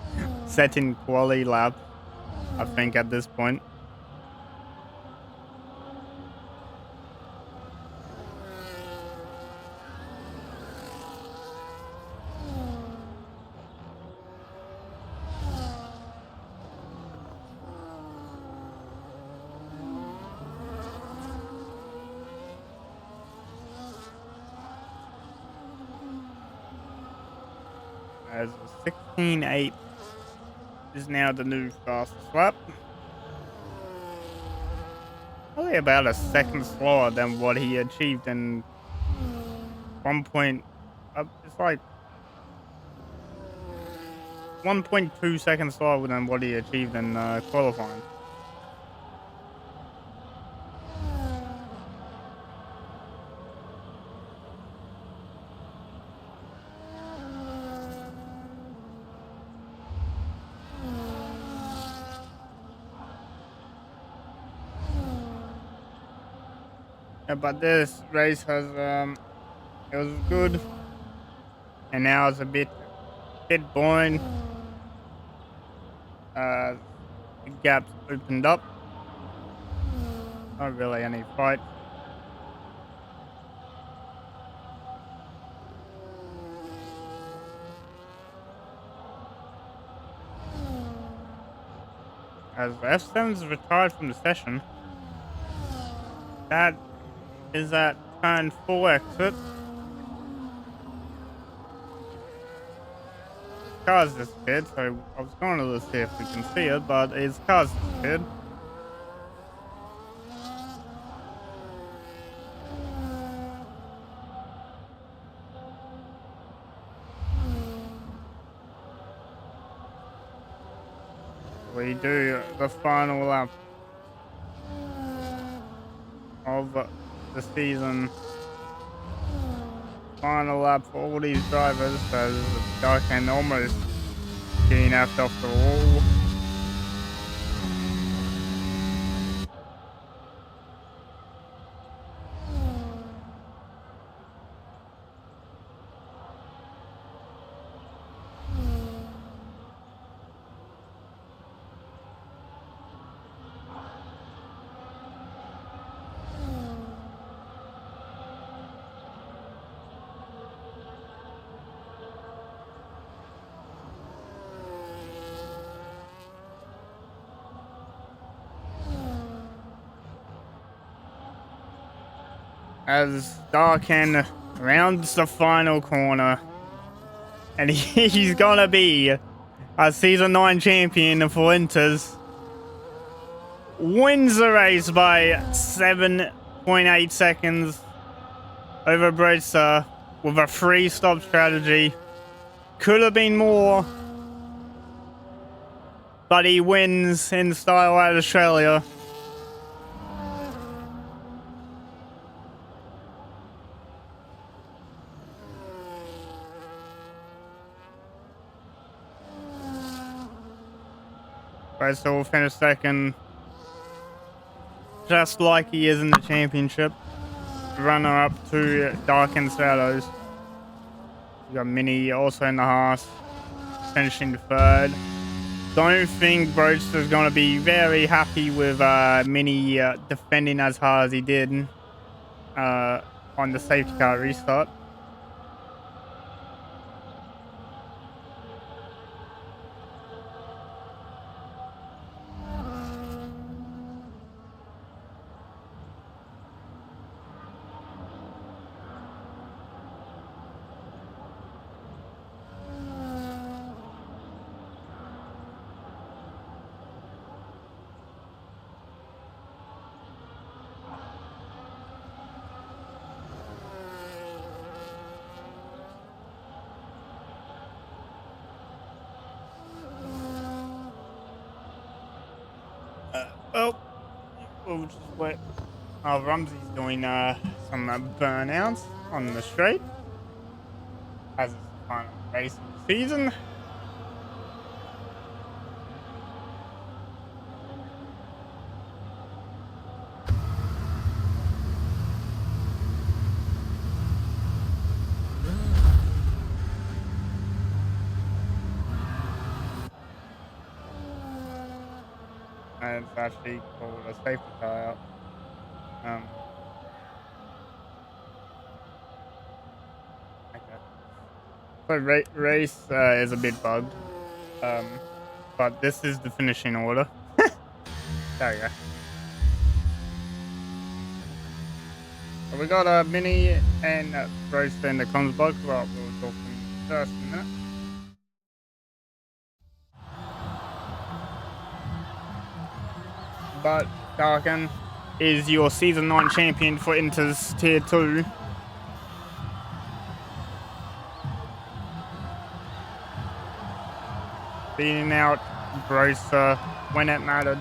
set in quali lap, I think at this point. As 16.8 is now the new fastest lap. Probably about a second slower than what he achieved in 1 it's like 1.2 seconds slower than what he achieved in qualifying. Yeah, but this race has it was good, and now it's a bit boring. The gaps opened up. Not really any fight. As F7's retired from the session. That is at turn 4 exit. Car's disappeared, so I was going to see if we can see it, but his car's disappeared. We do the final lap of the season. Final lap for all these drivers as Darken almost DNF'd off the wall. As Darken rounds the final corner, and he's gonna be a Season 9 champion for Inters. Wins the race by 7.8 seconds over Brodster with a 3-stop strategy. Could have been more, but he wins in style at Australia. Brodster will finish second, just like he is in the championship. Runner up to Darken Shadows. We got Mini also in the Haas, finishing third. Don't think Brodster's going to be very happy with Mini defending as hard as he did on the safety car restart. Well, we'll just wait. Rumsey's doing some burnouts on the straight as it's the final race of the season. and it's actually called a safety car out. Okay. So race is a bit bugged. But this is the finishing order. There we go. So we got Mini and Roast in the comms block. Well, we'll talk first in a minute. But Darken is your Season 9 champion for Inter's Tier 2. Beating out Brosa when it mattered.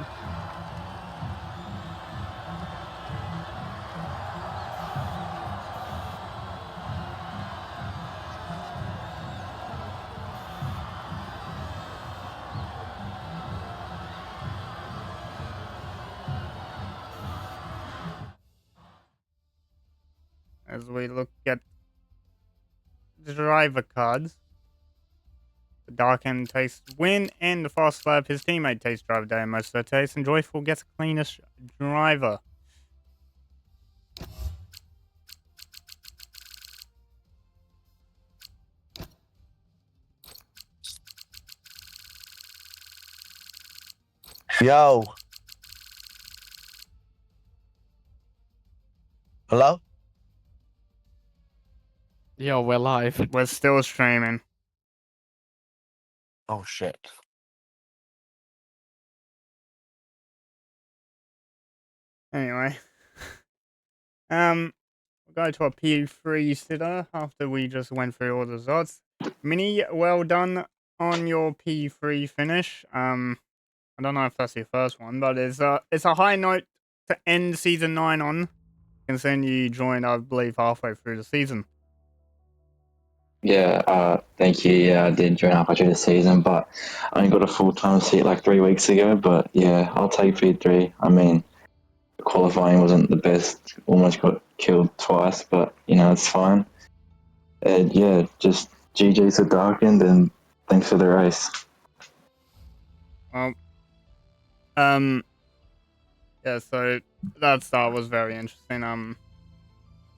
As we look at the driver cards, the Darken takes win and the fast lap. His teammate takes driver day most of the takes, and Joyful gets cleanest driver. Yo. Hello? Yo, we're live. We're still streaming. Oh shit. Anyway. We'll go to a P3 sitter after we just went through all the results. Mini, well done on your P3 finish. I don't know if that's your first one, but it's a high note to end season 9 on, considering you joined, I believe, halfway through the season. Yeah, thank you. Yeah, I did join halfway through the season, but I only got a full-time seat like 3 weeks ago. But yeah, I'll take P3. I mean, qualifying wasn't the best. Almost got killed twice, but you know, it's fine. And yeah, just GG's to Darkened, and thanks for the race. Well, yeah, so that start was very interesting.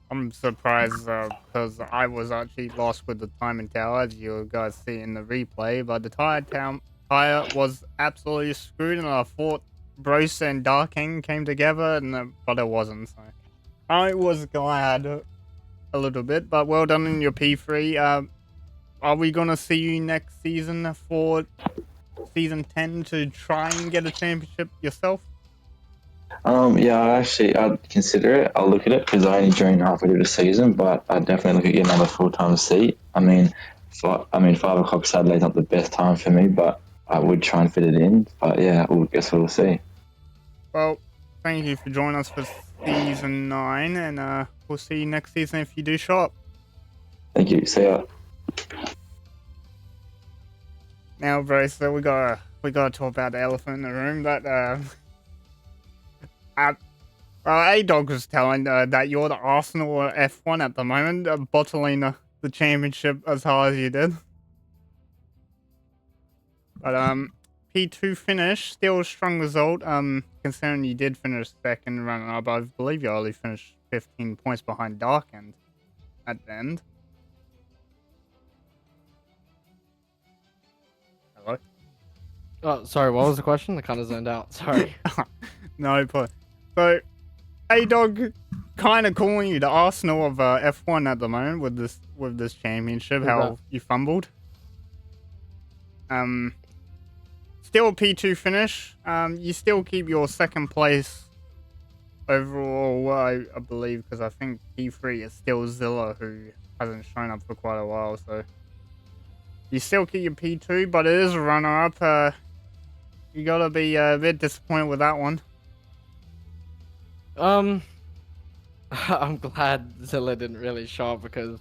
I'm surprised because I was actually lost with the timing tower, as you guys see in the replay, but the tire was absolutely screwed, and I thought Bros and Darking came together, but it wasn't. So I was glad a little bit, but well done in your P3. Are we gonna see you next season for season 10 to try and get a championship yourself? Yeah, I'd consider it. I'll look at it because I only joined halfway through the season, but I'd definitely look at getting another full-time seat. I mean, 5 o'clock Saturday's not the best time for me, but I would try and fit it in. But yeah, I guess we'll see. Well, thank you for joining us for season 9, and we'll see you next season if you do show up. Thank you. See ya. Now, bro, so we gotta talk about the elephant in the room. A-Dog was telling that you're the Arsenal F1 at the moment, bottling the championship as hard as you did. But P2 finish, still a strong result. Considering you did finish second runner up, I believe you only finished 15 points behind Darkend at the end. Hello? Oh, sorry, what was the question? I kind of zoned out. Sorry. No problem. So, A-Dog kind of calling you the Arsenal of F1 at the moment with this championship. How you fumbled. Still a P2 finish. You still keep your second place overall, I believe, because I think P3 is still Zilla, who hasn't shown up for quite a while. So you still keep your P2, but it is a runner-up. You gotta be a bit disappointed with that one. I'm glad Zilla didn't really show up because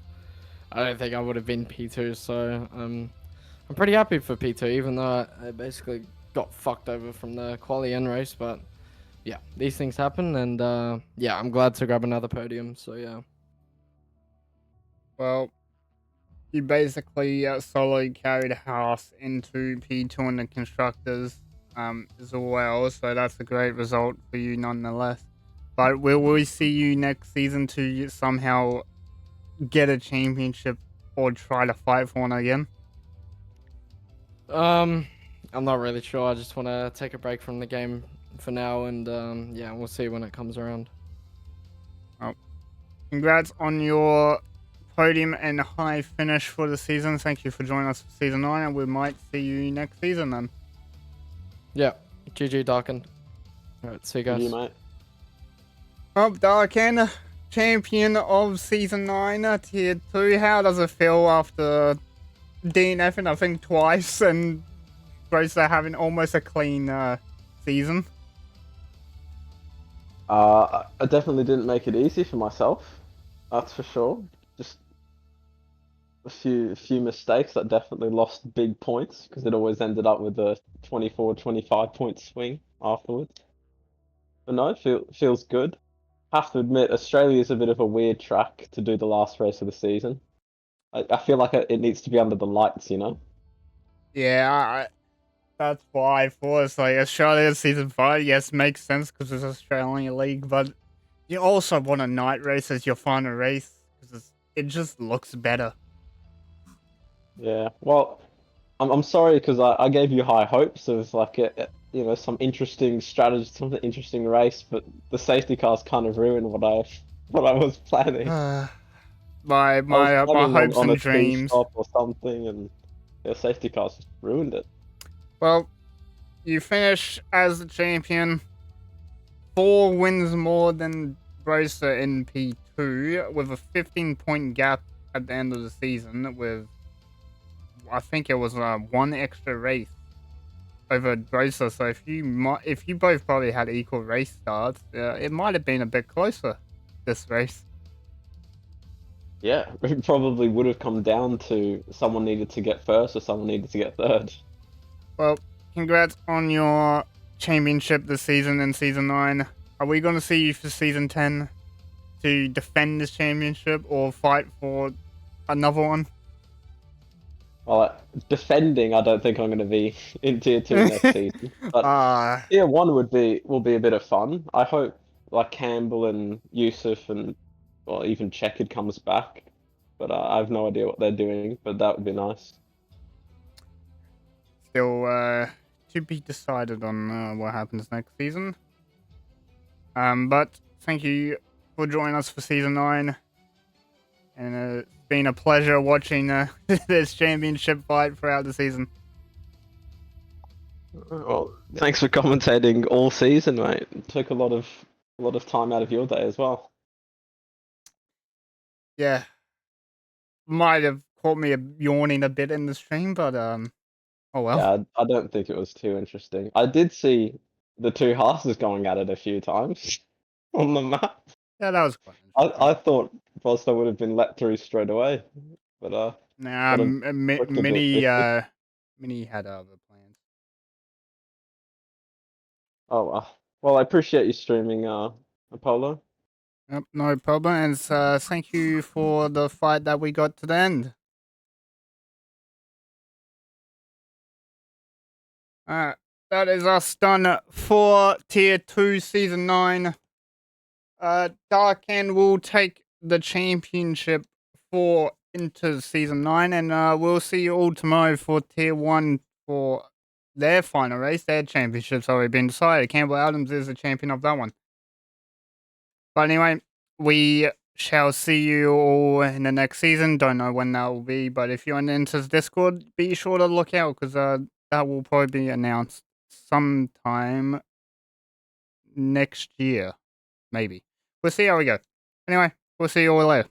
I don't think I would have been P2. So I'm pretty happy for P2, even though I basically got fucked over from the quali end race. But yeah, these things happen, and yeah, I'm glad to grab another podium. So yeah. Well, you basically solo carried House into P2 in the constructors. as well. So that's a great result for you nonetheless. But will we see you next season to somehow get a championship or try to fight for one again? I'm not really sure. I just want to take a break from the game for now, and yeah, we'll see when it comes around. Congrats on your podium and high finish for the season. Thank you for joining us for season 9, and we might see you next season then. Yeah, GG Darkin. All right, see you guys. You, mate. Well, Darken, champion of season 9, tier 2. How does it feel after DNFing, I think, twice and Broster having almost a clean season? I definitely didn't make it easy for myself. That's for sure. Just a few mistakes that definitely lost big points because it always ended up with a 24, 25 point swing afterwards. But no, feels good. Have to admit, Australia is a bit of a weird track to do the last race of the season. I feel like it needs to be under the lights, you know? Yeah, that's why for us, like, Australia season 5, yes, makes sense because it's Australian League, but you also want a night race as your final race because it just looks better. Yeah. Well, I'm sorry because I gave you high hopes of like some interesting strategy, some interesting race, but the safety cars kind of ruined what I was planning. my I was planning hopes on and a speed dreams. stop or something, and the safety cars just ruined it. Well, you finish as the champion. 4 wins more than Broster in P2 with a 15-point gap at the end of the season with, I think it was one extra race over Broster. So if you both probably had equal race starts, it might have been a bit closer this race. Yeah, it probably would have come down to someone needed to get first or someone needed to get third. Well, congrats on your championship this season in season 9. Are we going to see you for season 10 to defend this championship or fight for another one? Well, defending, I don't think I'm going to be in tier 2 next season, but tier 1 will be a bit of fun. I hope like Campbell and Yusuf and even Checkered comes back, but I have no idea what they're doing. But that would be nice. Still to be decided on what happens next season. But thank you for joining us for season 9, and it's been a pleasure watching this championship fight throughout the season. Well, thanks for commentating all season, mate. It took a lot of time out of your day as well. Yeah, might have caught me yawning a bit in the stream, but oh well. Yeah, I don't think it was too interesting. I did see the two Haas's going at it a few times on the map. Yeah, that was quite interesting. I thought Foster would have been let through straight away, but Nah, Mini had other plans. Oh well, I appreciate you streaming, Apollo. Yep, no problem, and thank you for the fight that we got to the end. That is us done for Tier 2 Season 9. Darken will take the championship into Season 9, and we'll see you all tomorrow for Tier 1 for their final race. Their championship's already been decided. Campbell Adams is the champion of that one. But anyway, we shall see you all in the next season. Don't know when that will be, but if you're on Inter's Discord, be sure to look out because that will probably be announced sometime next year. Maybe. We'll see how we go. Anyway, we'll see you all later.